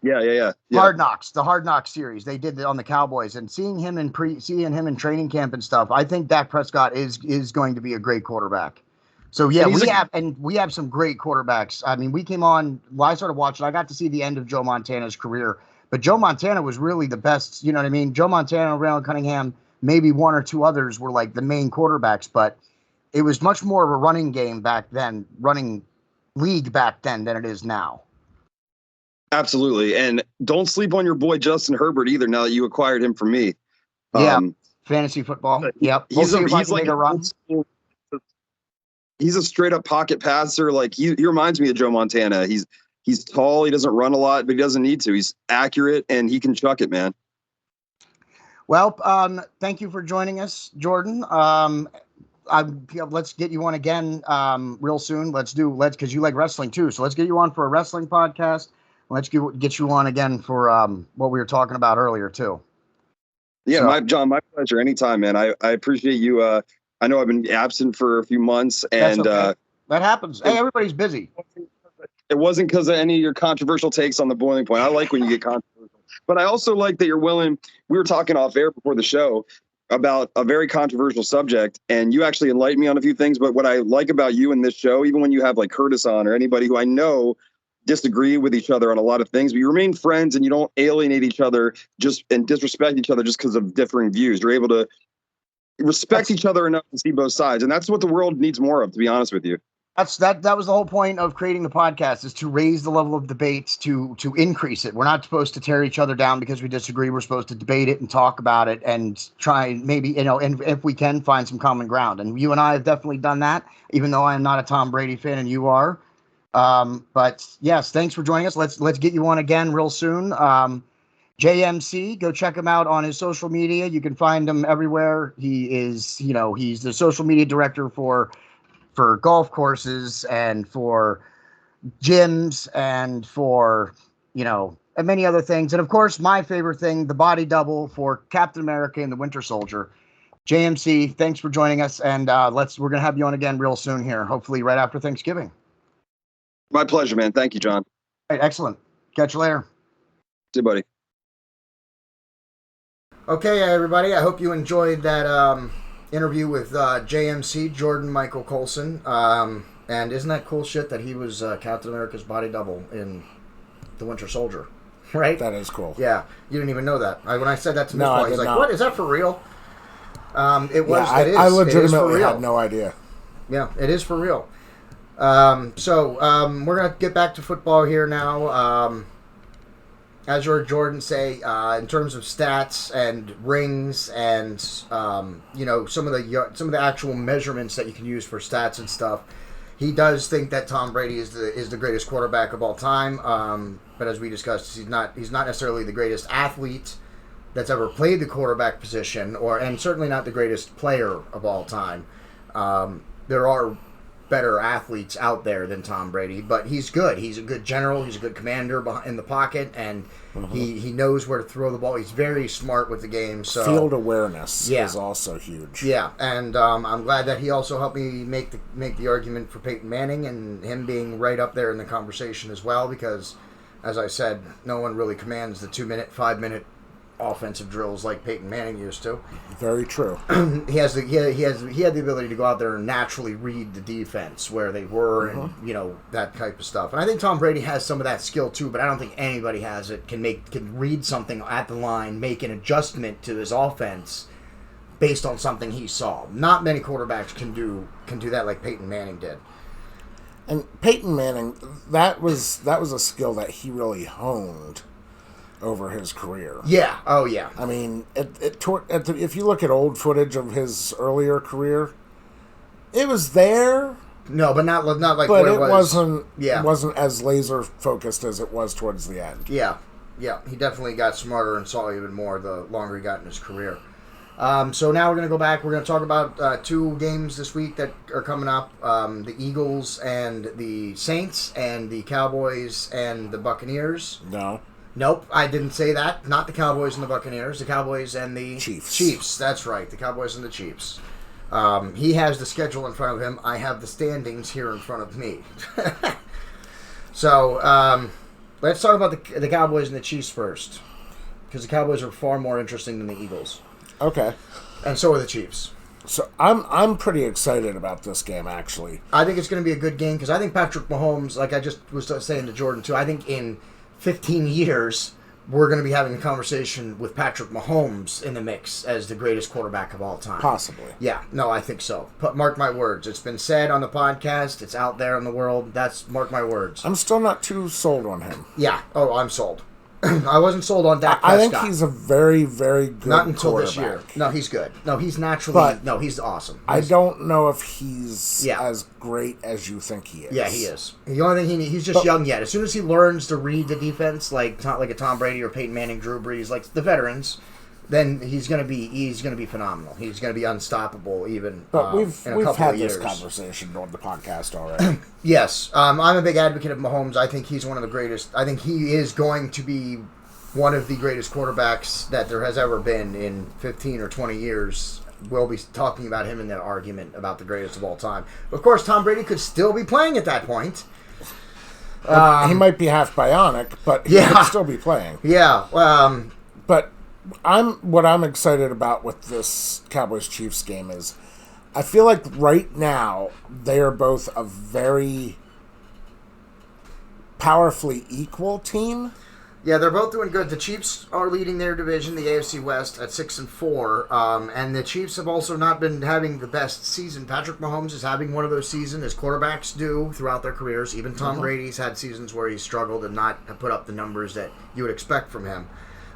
C: Yeah.
A: Hard Knocks, the Hard Knocks series. They did it on the Cowboys, and seeing him in training camp and stuff. I think Dak Prescott is going to be a great quarterback. So yeah, we have some great quarterbacks. I mean, we came on. Well, I started watching. I got to see the end of Joe Montana's career, but Joe Montana was really the best. You know what I mean? Joe Montana, Randall Cunningham, maybe one or two others were like the main quarterbacks, but it was much more of a running game back then, running league back then than it is now.
C: Absolutely. And don't sleep on your boy Justin Herbert either, now that you acquired him from me.
A: Yeah. Fantasy football. Yep.
C: He's like a run. He's a straight up pocket passer. Like he reminds me of Joe Montana. He's tall. He doesn't run a lot, but he doesn't need to. He's accurate and he can chuck it, man.
A: Well, thank you for joining us, Jordan. Let's get you on again real soon. Because you like wrestling too. So let's get you on for a wrestling podcast. Let's get you on again for what we were talking about earlier too.
C: Yeah, John, my pleasure. Anytime, man. I appreciate you. I know I've been absent for a few months, and
A: okay. That happens. Hey, everybody's busy.
C: It wasn't because of any of your controversial takes on the boiling point. I like when you get controversial, but I also like that you're willing. We were talking off air before the show about a very controversial subject, and you actually enlightened me on a few things. But what I like about you in this show, even when you have like Curtis on or anybody who I know disagree with each other on a lot of things, but you remain friends and you don't alienate each other and disrespect each other just because of differing views. You're able to respect each other enough to see both sides. And that's what the world needs more of, to be honest with you.
A: That was the whole point of creating the podcast, is to raise the level of debates, to increase it. We're not supposed to tear each other down because we disagree. We're supposed to debate it and talk about it and try maybe, and if we can, find some common ground. And you and I have definitely done that, even though I am not a Tom Brady fan and you are. But yes, thanks for joining us. Let's get you on again real soon. JMC, go check him out on his social media. You can find him everywhere. He's the social media director for golf courses and for gyms and for, and many other things. And of course, my favorite thing, the body double for Captain America and the Winter Soldier. JMC, thanks for joining us. And we're going to have you on again real soon here, hopefully right after Thanksgiving.
C: My pleasure, man. Thank you, John.
A: All right, excellent. Catch you later.
C: See you, buddy.
A: Okay, everybody. I hope you enjoyed that interview with JMC, Jordan Michael Colson. And isn't that cool shit that he was Captain America's body double in The Winter Soldier? Right?
B: That is cool.
A: Yeah. You didn't even know that. When I said that to
B: No,
A: Mizpah, he's like, what? Is that for real? It was.
B: Yeah,
A: it is.
B: I
A: It is for
B: legitimately
A: real.
B: had no idea.
A: Yeah, it is for real. So we're going to get back to football here now. As you heard Jordan say, in terms of stats and rings and, some of the actual measurements that you can use for stats and stuff, he does think that Tom Brady is the greatest quarterback of all time. But as we discussed, he's not necessarily the greatest athlete that's ever played the quarterback position, and certainly not the greatest player of all time. There are better athletes out there than Tom Brady, but he's good. He's a good general. He's a good commander in the pocket, and he knows where to throw the ball. He's very smart with the game. So
B: field awareness is also huge.
A: Yeah, and I'm glad that he also helped me make the argument for Peyton Manning and him being right up there in the conversation as well, because, as I said, no one really commands the 2-minute, 5-minute offensive drills like Peyton Manning used to.
B: Very true.
A: He had the ability to go out there and naturally read the defense where they were, and that type of stuff. And I think Tom Brady has some of that skill too, but I don't think anybody has it. Can read something at the line, make an adjustment to his offense based on something he saw. Not many quarterbacks can do that like Peyton Manning did.
B: And Peyton Manning, that was a skill that he really honed over his career.
A: Yeah. Oh, yeah.
B: I mean, if you look at old footage of his earlier career, it was there.
A: No, but not like.
B: But
A: what
B: it wasn't.
A: Yeah.
B: It wasn't as laser focused as it was towards the end.
A: Yeah. Yeah. He definitely got smarter and saw even more the longer he got in his career. So now we're going to go back. We're going to talk about 2 games this week that are coming up. The Eagles and the Saints, and the Cowboys and the Buccaneers.
B: No.
A: Nope, I didn't say that. Not the Cowboys and the Buccaneers. The Cowboys and the
B: Chiefs.
A: That's right. The Cowboys and the Chiefs. He has the schedule in front of him. I have the standings here in front of me. So, let's talk about the Cowboys and the Chiefs first, because the Cowboys are far more interesting than the Eagles.
B: Okay.
A: And so are the Chiefs.
B: So I'm pretty excited about this game, actually.
A: I think it's going to be a good game because I think Patrick Mahomes, like I just was saying to Jordan too, I think in 15 years we're going to be having a conversation with Patrick Mahomes in the mix as the greatest quarterback of all time.
B: Possibly.
A: Yeah, no, I think so. But mark my words. It's been said on the podcast. It's out there in the world. Mark my words.
B: I'm still not too sold on him.
A: Yeah. Oh, I'm sold. I wasn't sold on Dak
B: I
A: Prescott.
B: think he's a very, very good
A: Not until
B: quarterback.
A: this year. No, he's good. No, he's naturally...
B: But
A: no, he's awesome.
B: I don't know if he's as great as you think he is.
A: Yeah, he is. The only thing he's just young yet. As soon as he learns to read the defense, like a Tom Brady or Peyton Manning, Drew Brees, like the veterans, then he's gonna be phenomenal. He's gonna be unstoppable even.
B: But we've had
A: this
B: this conversation on the podcast already.
A: Yes, I'm a big advocate of Mahomes. I think he's one of the greatest. I think he is going to be one of the greatest quarterbacks that there has ever been in 15 or 20 years. We'll be talking about him in that argument about the greatest of all time. Of course, Tom Brady could still be playing at that point.
B: He might be half bionic, but he could still be playing.
A: Yeah.
B: But what I'm excited about with this Cowboys-Chiefs game is I feel like right now they are both a very powerfully equal team.
A: Yeah, they're both doing good. The Chiefs are leading their division, the AFC West, at 6-4. And the Chiefs have also not been having the best season. Patrick Mahomes is having one of those seasons, as quarterbacks do throughout their careers. Even Tom Brady's had seasons where he's struggled and not put up the numbers that you would expect from him.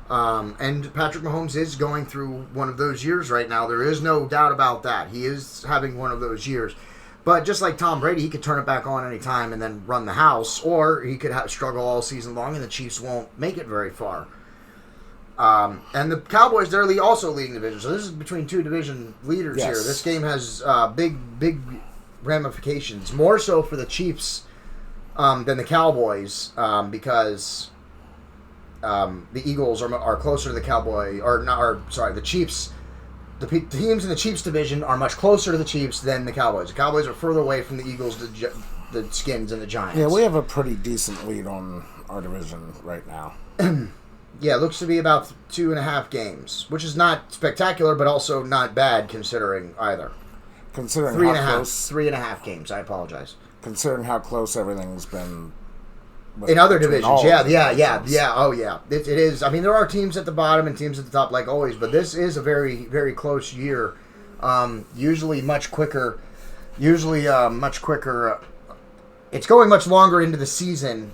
A: And Patrick Mahomes is going through one of those years right now. There is no doubt about that. He is having one of those years. But just like Tom Brady, he could turn it back on any time and then run the house, or he could struggle all season long and the Chiefs won't make it very far. And the Cowboys, they're also leading the division. So this is between two division leaders here. This game has big ramifications, more so for the Chiefs than the Cowboys, because the Eagles are closer to the the Chiefs. The teams in the Chiefs division are much closer to the Chiefs than the Cowboys. The Cowboys are further away from the Eagles, the Skins, and the Giants.
B: Yeah, we have a pretty decent lead on our division right now.
A: Yeah, it looks to be about 2.5 games, which is not spectacular, but also not bad considering either.
B: Considering
A: 3.5 games. I apologize.
B: Considering how close everything's been.
A: In other divisions, yeah. Oh, yeah. It is. I mean, there are teams at the bottom and teams at the top, like always, but this is a very, very close year. Usually much quicker. It's going much longer into the season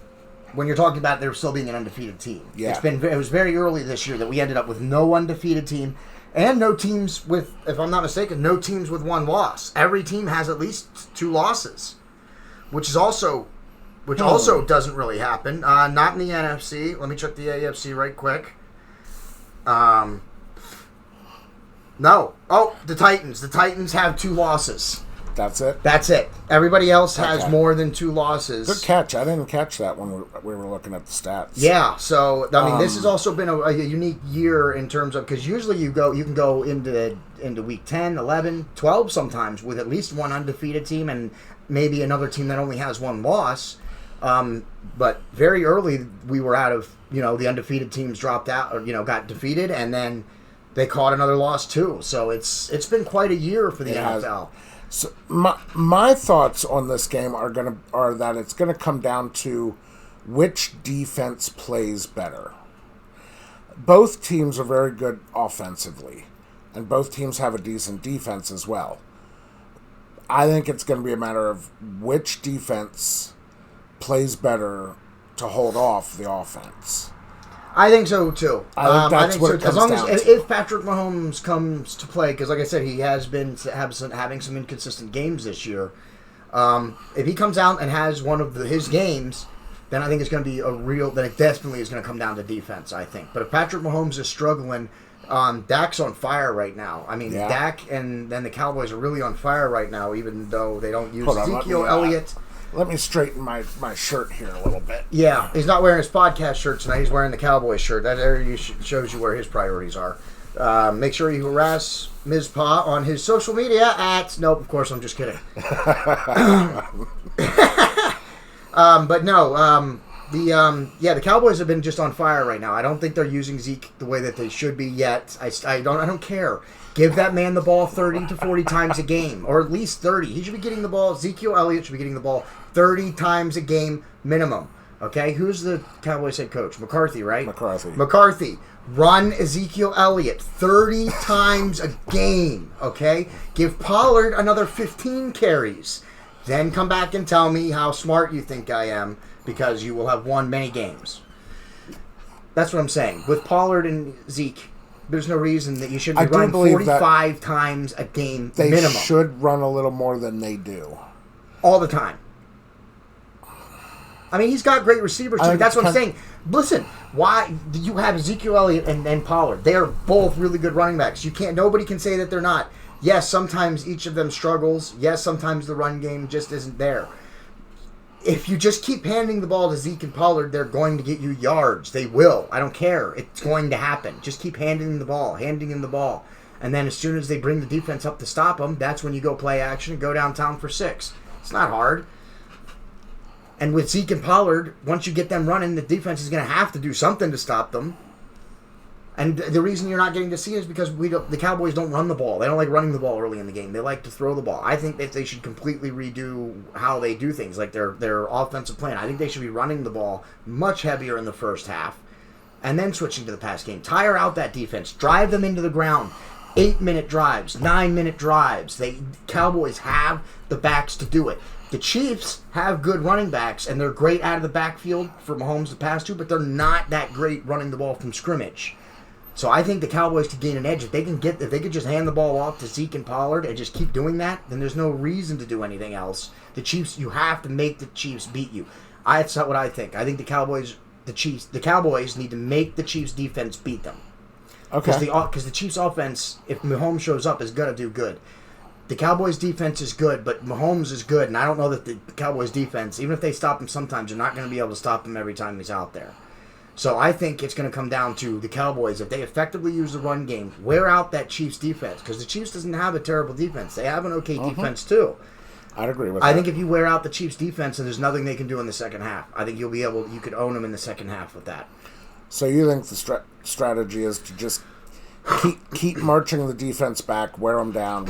A: when you're talking about there still being an undefeated team.
B: Yeah.
A: It was very early this year that we ended up with no undefeated team and no teams with, if I'm not mistaken, no teams with one loss. Every team has at least 2 losses, which also doesn't really happen. Not in the NFC. Let me check the AFC right quick. No. Oh, the Titans. The Titans have 2 losses.
B: That's it?
A: That's it. Everybody else has more than 2 losses.
B: Good catch. I didn't catch that when we were looking at the stats.
A: Yeah. So, I mean, this has also been a unique year in terms of, because usually you can go into week 10, 11, 12 sometimes with at least one undefeated team and maybe another team that only has 1 loss. But very early we were out of, the undefeated teams dropped out or, got defeated, and then they caught another loss too. So it's been quite a year for the NFL.
B: So my thoughts on this game are that it's gonna come down to which defense plays better. Both teams are very good offensively, and both teams have a decent defense as well. I think it's going to be a matter of which defense plays better to hold off the offense.
A: I think so too.
B: I think that's what it comes down to.
A: If Patrick Mahomes comes to play, because like I said, he has been having some inconsistent games this year. If he comes out and has one of his games, then I think it's going to be then it definitely is going to come down to defense, I think. But if Patrick Mahomes is struggling, Dak's on fire right now. I mean, Dak and then the Cowboys are really on fire right now, even though they don't use Ezekiel Elliott.
B: Let me straighten my shirt here a little bit.
A: Yeah, he's not wearing his podcast shirt tonight. He's wearing the Cowboys shirt. That there shows you where his priorities are. Make sure you harass Mizpah on his social media at... Nope, of course, I'm just kidding. But no, The Cowboys have been just on fire right now. I don't think they're using Zeke the way that they should be yet. I don't care. Give that man the ball 30 to 40 times a game, or at least 30. He should be getting the ball. Ezekiel Elliott should be getting the ball 30 times a game minimum. Okay, who's the Cowboys head coach? McCarthy, right? McCarthy. Run Ezekiel Elliott 30 times a game. Okay, give Pollard another 15 carries. Then come back and tell me how smart you think I am, because you will have won many games. That's what I'm saying. With Pollard and Zeke, there's no reason that you should be running 45 times a game minimum.
B: They should run a little more than they do.
A: All the time. I mean, he's got great receivers too. That's what I'm saying. Listen, why do you have Ezekiel Elliott and Pollard? They are both really good running backs. Nobody can say that they're not. Yes, sometimes each of them struggles. Yes, sometimes the run game just isn't there. If you just keep handing the ball to Zeke and Pollard, they're going to get you yards. They will. I don't care. It's going to happen. Just keep handing him the ball. And then as soon as they bring the defense up to stop them, that's when you go play action and go downtown for 6. It's not hard. And with Zeke and Pollard, once you get them running, the defense is going to have to do something to stop them. And the reason you're not getting to see it is because the Cowboys don't run the ball. They don't like running the ball early in the game. They like to throw the ball. I think that they should completely redo how they do things, like their offensive plan. I think they should be running the ball much heavier in the first half and then switching to the pass game. Tire out that defense. Drive them into the ground. 8-minute drives, 9-minute drives. Cowboys have the backs to do it. The Chiefs have good running backs, and they're great out of the backfield for Mahomes to pass to, but they're not that great running the ball from scrimmage. So I think the Cowboys could gain an edge if they could just hand the ball off to Zeke and Pollard and just keep doing that. Then there's no reason to do anything else. The Chiefs, you have to make the Chiefs beat you. That's not what I think. I think the Cowboys need to make the Chiefs defense beat them.
B: Okay.
A: Because the Chiefs offense, if Mahomes shows up, is gonna do good. The Cowboys defense is good, but Mahomes is good, and I don't know that the Cowboys defense, even if they stop him sometimes, they're not going to be able to stop him every time he's out there. So I think it's going to come down to the Cowboys. If they effectively use the run game, wear out that Chiefs defense, because the Chiefs doesn't have a terrible defense. They have an okay defense too.
B: I'd agree with that.
A: I think if you wear out the Chiefs defense, and there's nothing they can do in the second half, I think you could own them in the second half with that.
B: So you think the strategy is to just keep marching the defense back, wear them down,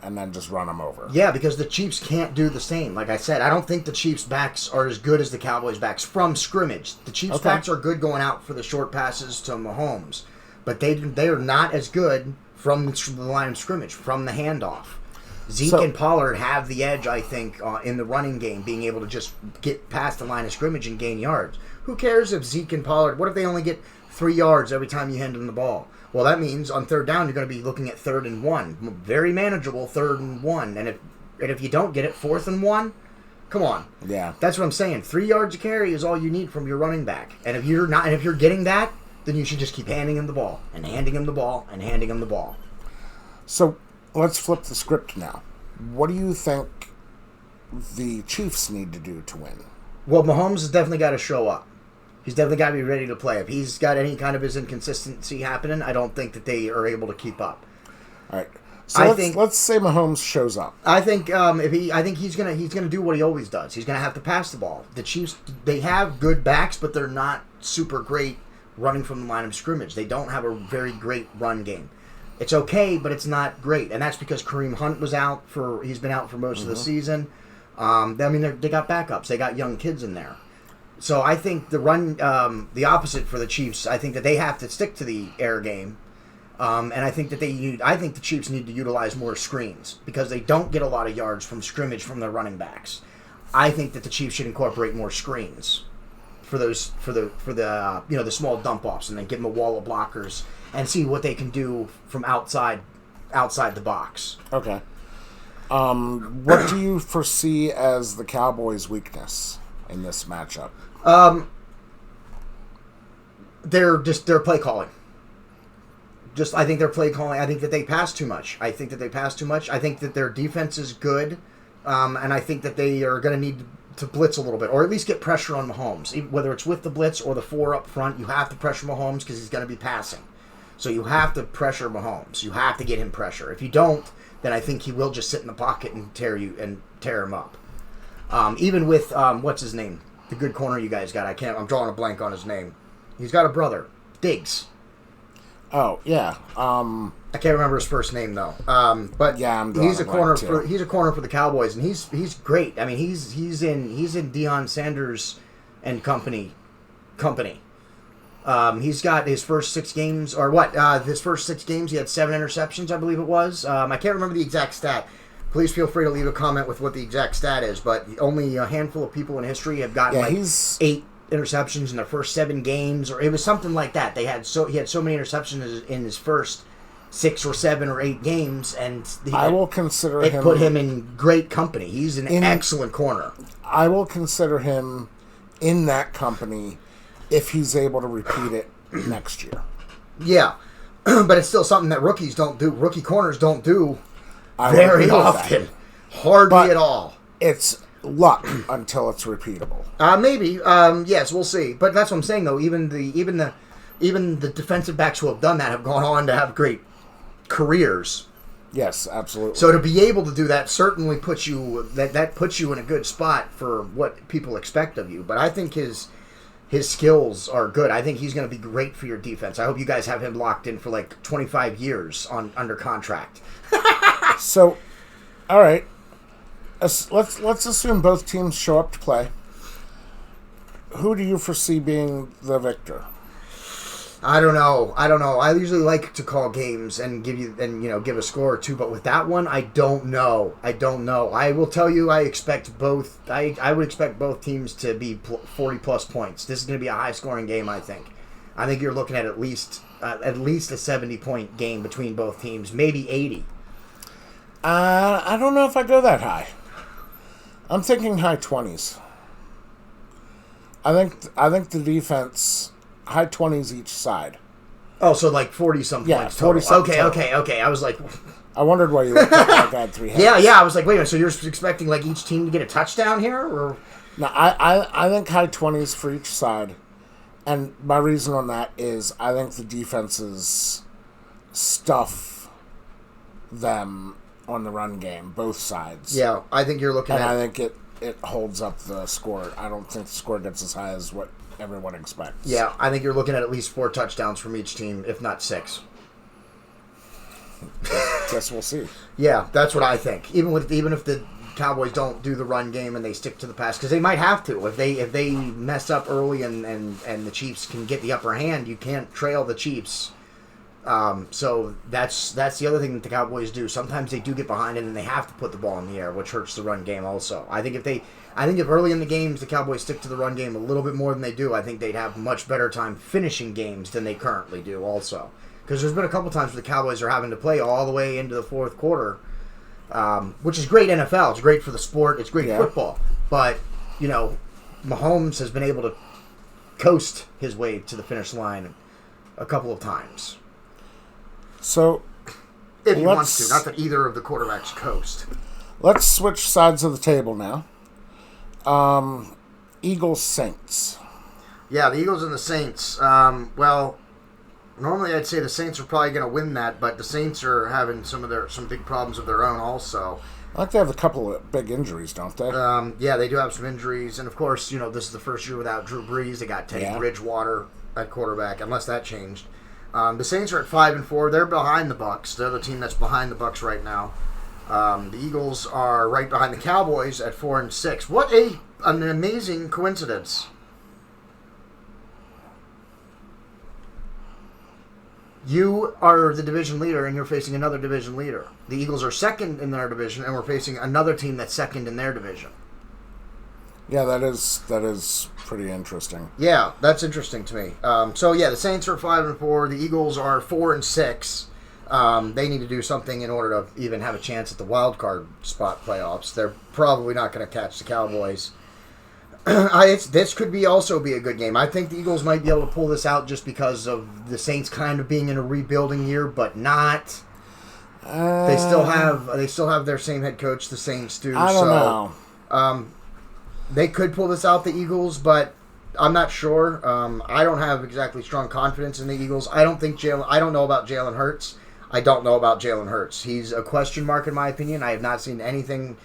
B: and then just run them over.
A: Yeah, because the Chiefs can't do the same. Like I said, I don't think the Chiefs' backs are as good as the Cowboys' backs from scrimmage. The Chiefs' backs are good going out for the short passes to Mahomes, but they are not as good from the line of scrimmage, from the handoff. Zeke and Pollard have the edge, I think, in the running game, being able to just get past the line of scrimmage and gain yards. Who cares if Zeke and Pollard, what if they only get 3 yards every time you hand them the ball? Well, that means on third down, you're going to be looking at 3rd and 1. Very manageable 3rd and 1. And if you don't get it, 4th and 1, come on.
B: Yeah.
A: That's what I'm saying. 3 yards a carry is all you need from your running back. And if you're getting that, then you should just keep handing him the ball and handing him the ball and handing him the ball.
B: So let's flip the script now. What do you think the Chiefs need to do to win?
A: Well, Mahomes has definitely got to show up. He's definitely got to be ready to play. If he's got any kind of his inconsistency happening, I don't think that they are able to keep up.
B: All right. So let's say Mahomes shows up.
A: I think he's gonna do what he always does. He's gonna have to pass the ball. The Chiefs, they have good backs, but they're not super great running from the line of scrimmage. They don't have a very great run game. It's okay, but it's not great, and that's because Kareem Hunt was out he's been out for most of the season. They got backups. They got young kids in there. So I think the opposite for the Chiefs. I think that they have to stick to the air game, and I think that the Chiefs need to utilize more screens because they don't get a lot of yards from scrimmage from their running backs. I think that the Chiefs should incorporate more screens for the small dump offs, and then give them a wall of blockers and see what they can do from outside the box.
B: Okay. What do you foresee as the Cowboys' weakness in this matchup?
A: Their play calling. I think their play calling. I think that they pass too much. I think that their defense is good, and I think that they are going to need to blitz a little bit, or at least get pressure on Mahomes. Whether it's with the blitz or the 4 up front, you have to pressure Mahomes because he's going to be passing. So you have to pressure Mahomes. You have to get him pressure. If you don't, then I think he will just sit in the pocket and tear him up. Even with what's his name, the good corner you guys got. I'm drawing a blank on his name. He's got a brother, Diggs.
B: Oh yeah.
A: I can't remember his first name though. But
B: yeah,
A: he's a corner for the Cowboys, and he's great. I mean, he's in Deion Sanders and company. He's got his first 6 games, or what? His first 6 games, he had 7 interceptions, I believe it was. I can't remember the exact stat. Please feel free to leave a comment with what the exact stat is. But only a handful of people in history have gotten 8 interceptions in their first 7 games, or it was something like that. He had so many interceptions in his first 6 or 7 or 8 games, and
B: I will consider
A: it put him in great company. He's an excellent corner.
B: I will consider him in that company if he's able to repeat it next year.
A: Yeah, but it's still something that rookies don't do. Rookie corners don't do very often, hardly at all.
B: It's luck until it's repeatable.
A: Maybe. Yes, we'll see. But that's what I'm saying, though. Even the defensive backs who have done that have gone on to have great careers.
B: Yes, absolutely.
A: So to be able to do that certainly puts you in a good spot for what people expect of you. But I think his skills are good. I think he's going to be great for your defense. I hope you guys have him locked in for like 25 years under contract.
B: So, all right. Let's assume both teams show up to play. Who do you foresee being the victor?
A: I don't know. I usually like to call games and give a score or two, but with that one, I don't know. I will tell you, I expect both. I would expect both teams to be 40 plus points. This is going to be a high scoring game. I think you're looking at least a 70-point game between both teams, maybe 80.
B: I don't know if I go that high. I'm thinking high 20s. I think the defense, high 20s each side.
A: Oh, so like 40-some points.
B: 40-some.
A: Okay. I was like,
B: I wondered why you looked at like I had 3 heads.
A: Yeah. I was like, wait a minute. So you're expecting like each team to get a touchdown here, or?
B: No, I think high 20s for each side, and my reason on that is I think the defenses stuff them on the run game, both sides.
A: Yeah, I think you're looking
B: at... And I think it holds up the score. I don't think the score gets as high as what everyone expects.
A: Yeah, I think you're looking at least 4 touchdowns from each team, if not 6.
B: Guess we'll see.
A: Yeah, that's what I think. Even if the Cowboys don't do the run game and they stick to the pass, because they might have to. If they mess up early and the Chiefs can get the upper hand, you can't trail the Chiefs. So that's the other thing that the Cowboys do. Sometimes they do get behind it and they have to put the ball in the air, which hurts the run game also. I think if early in the games the Cowboys stick to the run game a little bit more than they do, I think they'd have much better time finishing games than they currently do also. Because there's been a couple times where the Cowboys are having to play all the way into the fourth quarter, which is great NFL. It's great for the sport. It's great football. But, Mahomes has been able to coast his way to the finish line a couple of times.
B: So,
A: if he wants to, not that either of the quarterbacks coast.
B: Let's switch sides of the table now. Eagles Saints.
A: Yeah, the Eagles and the Saints. Normally I'd say the Saints are probably going to win that, but the Saints are having some big problems of their own also.
B: I think they have a couple of big injuries, don't they?
A: Yeah, they do have some injuries, and of course, this is the first year without Drew Brees. They got Teddy Bridgewater at quarterback, unless that changed. The Saints are at 5-4. They're behind the Bucs. They're the team that's behind the Bucs right now. The Eagles are right behind the Cowboys at 4-6. What an amazing coincidence! You are the division leader, and you're facing another division leader. The Eagles are second in their division, and we're facing another team that's second in their division.
B: Yeah, that is pretty interesting.
A: Yeah, that's interesting to me. The Saints are 5-4. The Eagles are 4-6. They need to do something in order to even have a chance at the wild card spot playoffs. They're probably not going to catch the Cowboys. This could also be a good game. I think the Eagles might be able to pull this out just because of the Saints kind of being in a rebuilding year, but not. They still have their same head coach, the Saints do.
B: I don't know.
A: They could pull this out, the Eagles, but I'm not sure. I don't have exactly strong confidence in the Eagles. I don't know about Jalen Hurts. He's a question mark in my opinion. I have not seen anything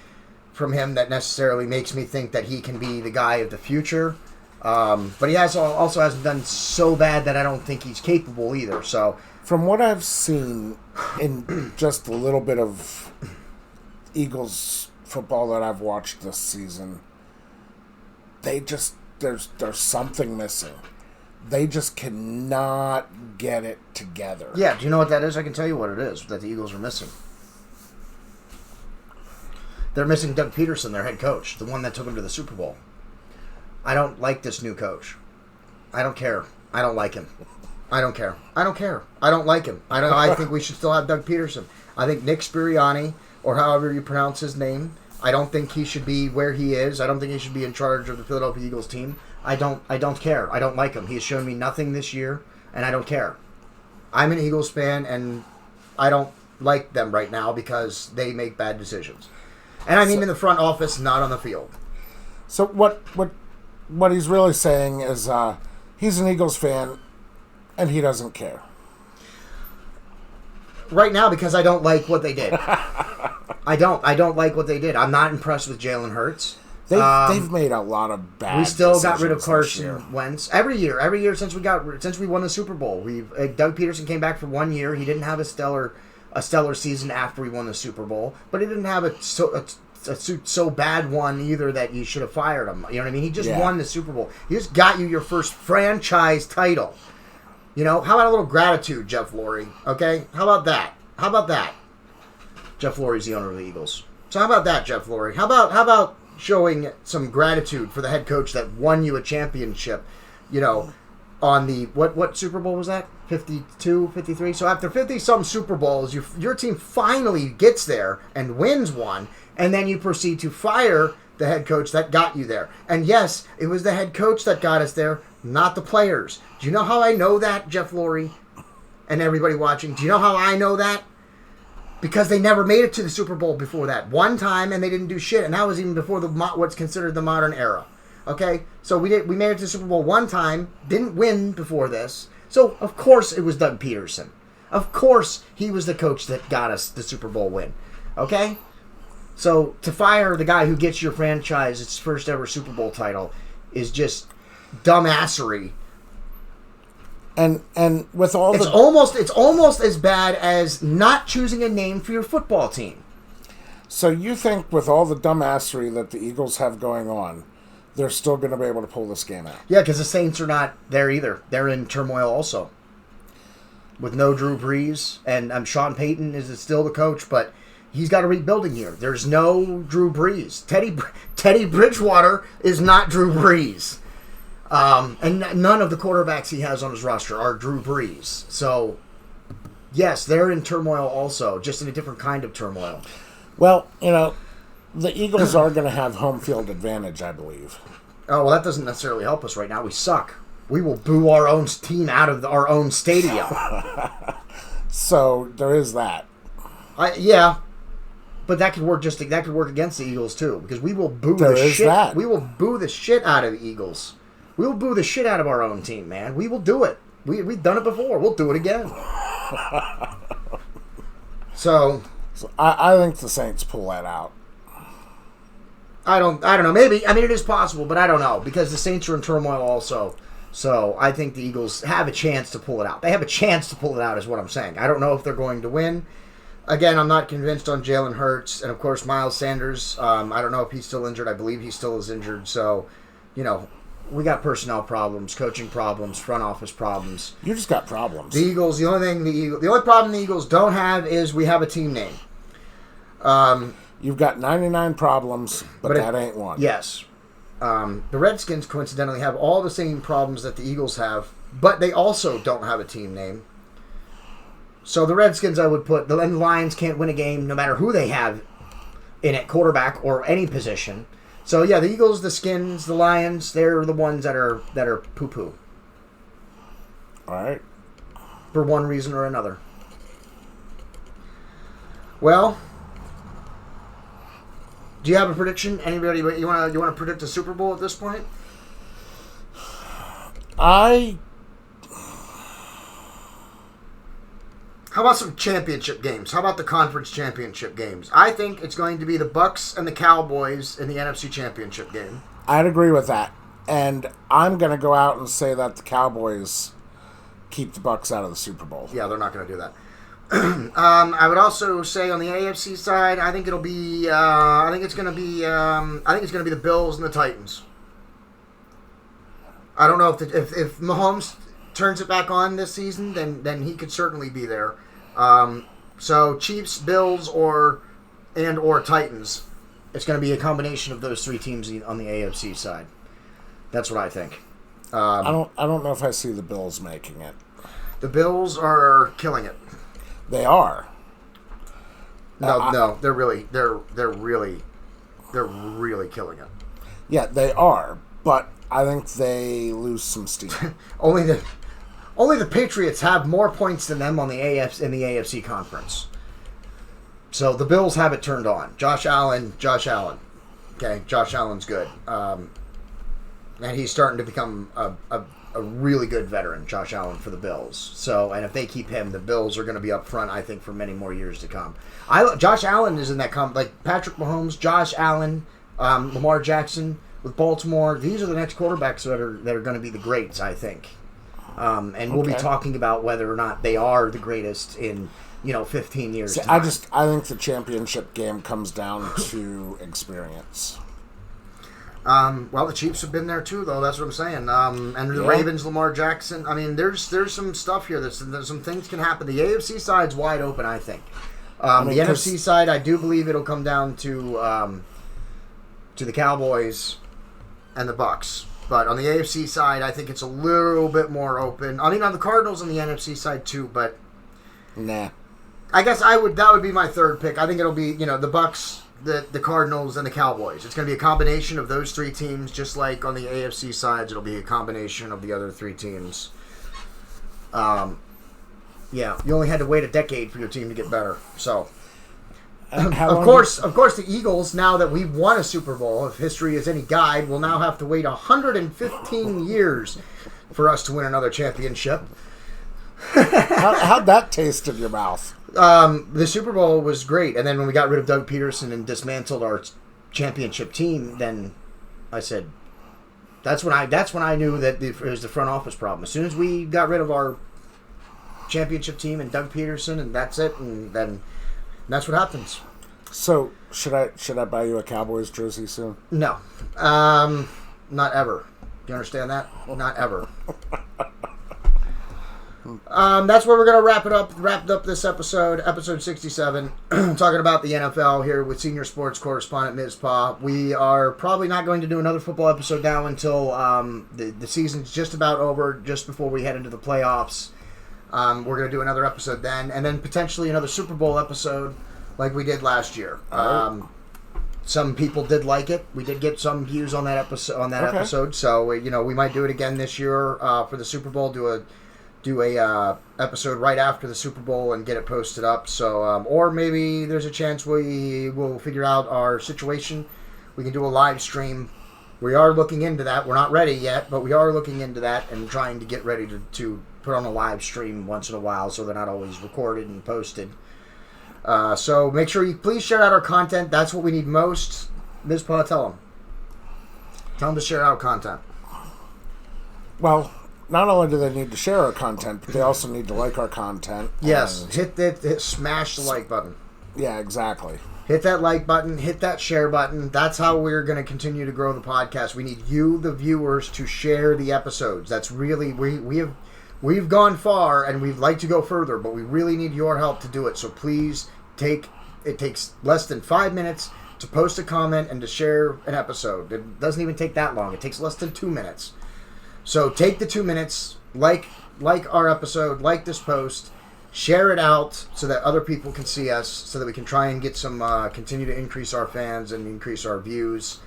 A: from him that necessarily makes me think that he can be the guy of the future. But he also hasn't done so bad that I don't think he's capable either. So,
B: from what I've seen in just a little bit of Eagles football that I've watched this season, there's something missing. They just cannot get it together.
A: Yeah, do you know what that is? I can tell you what it is that the Eagles are missing. They're missing Doug Peterson, their head coach, the one that took them to the Super Bowl. I don't like this new coach. I don't care. I don't like him. I don't care. I don't care. I don't like him. I think we should still have Doug Peterson. I think Nick Sirianni, or however you pronounce his name, I don't think he should be where he is. I don't think he should be in charge of the Philadelphia Eagles team. I don't care. I don't like him. He has shown me nothing this year, and I don't care. I'm an Eagles fan, and I don't like them right now because they make bad decisions. And I mean in the front office, not on the field.
B: So what he's really saying is he's an Eagles fan, and he doesn't care.
A: Right now, because I don't like what they did. I don't like what they did. I'm not impressed with Jalen Hurts.
B: They've made a lot of bad.
A: We still got rid of
B: decisions
A: Carson Wentz every year since we won the Super Bowl. Doug Peterson came back for 1 year. He didn't have a stellar season after we won the Super Bowl, but he didn't have a so bad one either that you should have fired him. You know what I mean? He just won the Super Bowl. He just got you your first franchise title. You know, how about a little gratitude, Jeff Lurie? Okay, how about that? Jeff Lurie's the owner of the Eagles. So how about that, Jeff Lurie? How about showing some gratitude for the head coach that won you a championship? You know, on the what Super Bowl was that? 52, 53. So after 50-some Super Bowls, your team finally gets there and wins one, and then you proceed to fire the head coach that got you there. And yes, it was the head coach that got us there, not the players. Do you know how I know that, Jeff Lurie, and everybody watching? Do you know how I know that? Because they never made it to the Super Bowl before that. One time, and they didn't do shit, and that was even before what's considered the modern era. Okay? So we made it to the Super Bowl one time, didn't win before this. So, of course, it was Doug Peterson. Of course, he was the coach that got us the Super Bowl win. Okay? So, to fire the guy who gets your franchise its first ever Super Bowl title is just dumbassery.
B: And with all
A: it's almost as bad as not choosing a name for your football team.
B: So you think with all the dumbassery that the Eagles have going on, they're still going to be able to pull this game out?
A: Yeah, because the Saints are not there either. They're in turmoil also. With no Drew Brees, and Sean Payton is still the coach, but he's got a rebuilding year. There's no Drew Brees. Teddy Bridgewater is not Drew Brees. And none of the quarterbacks he has on his roster are Drew Brees. So, yes, they're in turmoil also, just in a different kind of turmoil.
B: Well, you know, the Eagles are going to have home field advantage, I believe.
A: Oh, well, that doesn't necessarily help us right now. We suck. We will boo our own team out of our own stadium.
B: So, there is that.
A: Yeah. But that could work against the Eagles too, because we will boo We will boo the shit out of the Eagles. We will boo the shit out of our own team, man. We will do it. We've done it before. We'll do it again. So
B: I think the Saints pull that out.
A: I don't know. Maybe. I mean, it is possible, but I don't know, because the Saints are in turmoil also. So I think the Eagles have a chance to pull it out. They have a chance to pull it out is what I'm saying. I don't know if they're going to win. Again, I'm not convinced on Jalen Hurts. And, of course, Miles Sanders. I don't know if he's still injured. I believe he still is injured. So, you know, we got personnel problems, coaching problems, front office problems.
B: You just got problems.
A: The Eagles, the only problem the Eagles don't have is we have a team name.
B: You've got 99 problems, but that ain't one.
A: Yes. The Redskins, coincidentally, have all the same problems that the Eagles have, but they also don't have a team name. So the Redskins, I would put, the Lions can't win a game no matter who they have in it, quarterback or any position. So yeah, the Eagles, the Skins, the Lions, they're the ones that are poo-poo.
B: All right.
A: For one reason or another. Well, do you have a prediction? Anybody you want to predict a Super Bowl at this point? How about some championship games? How about the conference championship games? I think it's going to be the Bucks and the Cowboys in the NFC Championship game.
B: I'd agree with that. And I'm going to go out and say that the Cowboys keep the Bucks out of the Super Bowl.
A: Yeah, they're not going to do that. I would also say on the AFC side, I think it'll be. I think it's going to be the Bills and the Titans. I don't know if Mahomes turns it back on this season, then he could certainly be there. So Chiefs, Bills, or Titans. It's going to be a combination of those three teams on the AFC side. That's what I think.
B: I don't know if I see the Bills making it.
A: The Bills are killing it.
B: They are.
A: No, they're really killing it.
B: Yeah, they are, but I think they lose some steam.
A: Only the Patriots have more points than them on the in the AFC conference. So the Bills have it turned on. Josh Allen. Okay, Josh Allen's good. And he's starting to become a really good veteran, Josh Allen, for the Bills. So, and if they keep him, the Bills are going to be up front, I think, for many more years to come. Josh Allen is in that like Patrick Mahomes, Josh Allen, Lamar Jackson with Baltimore. These are the next quarterbacks that are going to be the greats, I think. And we'll be talking about whether or not they are the greatest in 15 years.
B: See, I think the championship game comes down to experience.
A: Well, the Chiefs have been there too, though. That's what I'm saying. And the Ravens, Lamar Jackson. I mean, there's some stuff here. There's some things can happen. The AFC side's wide open, I think. The NFC side, I do believe it'll come down to the Cowboys and the Bucks. But on the AFC side, I think it's a little bit more open. I mean, on the Cardinals on the NFC side too, but
B: nah.
A: I guess that would be my third pick. I think it'll be the Bucks, the Cardinals, and the Cowboys. It's going to be a combination of those three teams, just like on the AFC sides, it'll be a combination of the other three teams. Yeah, you only had to wait a decade for your team to get better. So, of course, the Eagles, now that we've won a Super Bowl, if history is any guide, will now have to wait 115 years for us to win another championship.
B: How'd that taste in your mouth?
A: The Super Bowl was great, and then when we got rid of Doug Peterson and dismantled our championship team, then I said, that's when I knew that it was the front office problem. As soon as we got rid of our championship team and Doug Peterson, and that's it, and then that's what happens.
B: So should I buy you a Cowboys jersey soon?
A: No, not ever. Do you understand that? Not ever. That's where we're going to wrap up this episode 67, talking about the NFL here with senior sports correspondent Mizpah. We are probably not going to do another football episode now until the season's just about over, just before we head into the playoffs. We're going to do another episode then, and then potentially another Super Bowl episode like we did last year. Some people did like it. We did get some views on that episode, so we might do it again this year for the Super Bowl. Do a episode right after the Super Bowl and get it posted up. So, or maybe there's a chance we will figure out our situation. We can do a live stream. We are looking into that. We're not ready yet, but we are looking into that and trying to get ready to put on a live stream once in a while, so they're not always recorded and posted. So make sure you please share out our content. That's what we need most. Mizpah, tell them to share out content.
B: Well, not only do they need to share our content, but they also need to like our content.
A: Yes, smash the like button.
B: Yeah, exactly.
A: Hit that like button, hit that share button. That's how we're going to continue to grow the podcast. We need you, the viewers, to share the episodes. That's really, we've gone far and we'd like to go further, but we really need your help to do it. So please it takes less than 5 minutes to post a comment and to share an episode. It doesn't even take that long. It takes less than 2 minutes. So take the 2 minutes, like our episode, like this post, share it out so that other people can see us, so that we can try and get some, continue to increase our fans and increase our views.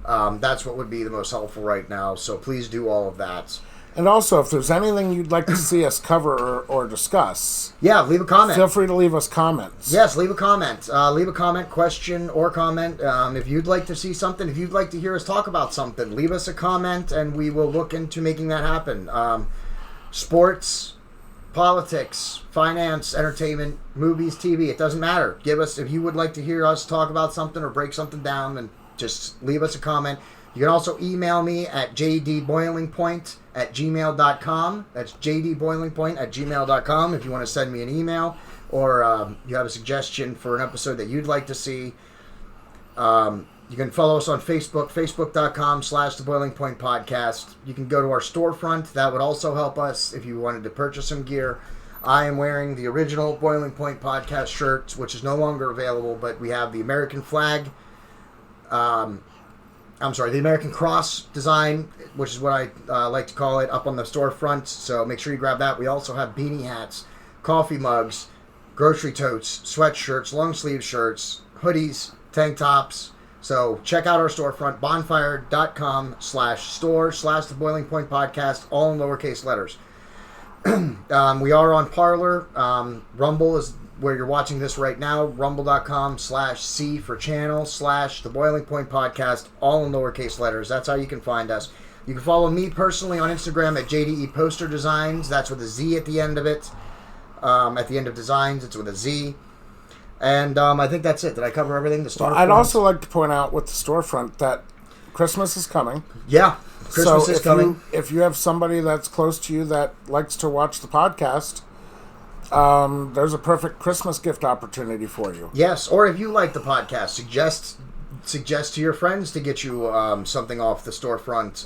A: That's what would be the most helpful right now. So please do all of that.
B: And also, if there's anything you'd like to see us cover or discuss,
A: leave a comment.
B: Feel free to leave us comments.
A: Yes, leave a comment. Leave a comment, question, or comment. If you'd like to see something, if you'd like to hear us talk about something, leave us a comment, and we will look into making that happen. Sports politics, finance, entertainment, movies, TV. It doesn't matter. Give us, if you would like to hear us talk about something or break something down, then just leave us a comment. You can also email me at jdboilingpoint@gmail.com. That's jdboilingpoint@gmail.com if you want to send me an email or you have a suggestion for an episode that you'd like to see. You can follow us on Facebook, facebook.com/The Boiling Point Podcast. You can go to our storefront. That would also help us if you wanted to purchase some gear. I am wearing the original Boiling Point Podcast shirts, which is no longer available, but we have the American flag. The American Cross design, which is what I like to call it, up on the storefront. So make sure you grab that. We also have beanie hats, coffee mugs, grocery totes, sweatshirts, long sleeve shirts, hoodies, tank tops. So check out our storefront, bonfire.com/store/The Boiling Point Podcast, all in lowercase letters. We are on Parler. Rumble is where you're watching this right now, rumble.com/C for channel /The Boiling Point Podcast, all in lowercase letters. That's how you can find us. You can follow me personally on Instagram at JDEDESIGNz. That's with a Z at the end of it. At the end of designs, it's with a Z. And I think that's it. Did I cover everything?
B: I'd also like to point out with the storefront that Christmas is coming.
A: Yeah, Christmas is coming.
B: If you have somebody that's close to you that likes to watch the podcast, there's a perfect Christmas gift opportunity for you.
A: Yes, or if you like the podcast, suggest to your friends to get you something off the storefront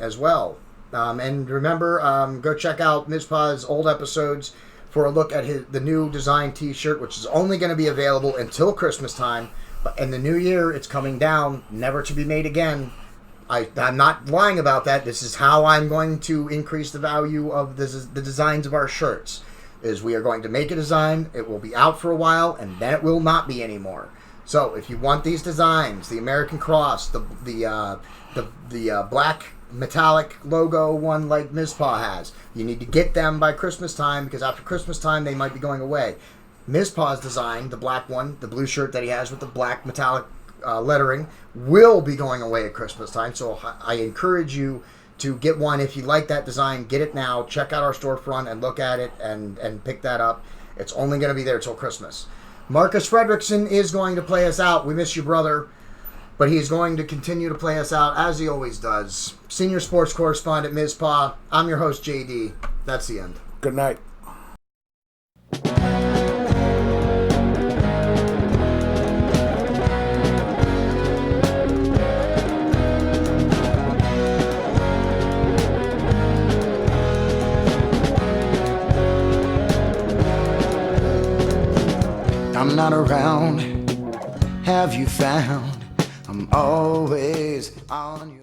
A: as well. And remember, go check out Mizpah's old episodes for a look at the new design t-shirt, which is only going to be available until Christmas time. But in the new year, it's coming down, never to be made again. I'm not lying about that. This is how I'm going to increase the value of the designs of our shirts. Is we are going to make a design, it will be out for a while, and then it will not be anymore. So if you want these designs, the American Cross, the black metallic logo one like Mizpah has, you need to get them by Christmas time, because after Christmas time they might be going away. Mizpah's design, the black one, the blue shirt that he has with the black metallic lettering, will be going away at Christmas time. So I encourage you to get one. If you like that design, get it now. Check out our storefront and look at it and pick that up. It's only going to be there till Christmas. Marcus Fredrickson is going to play us out. We miss you, brother. But he's going to continue to play us out as he always does. Senior Sports Correspondent Mizpah. I'm your host, JD. That's the end.
B: Good night.
A: I'm not around. Have you found? I'm always on you.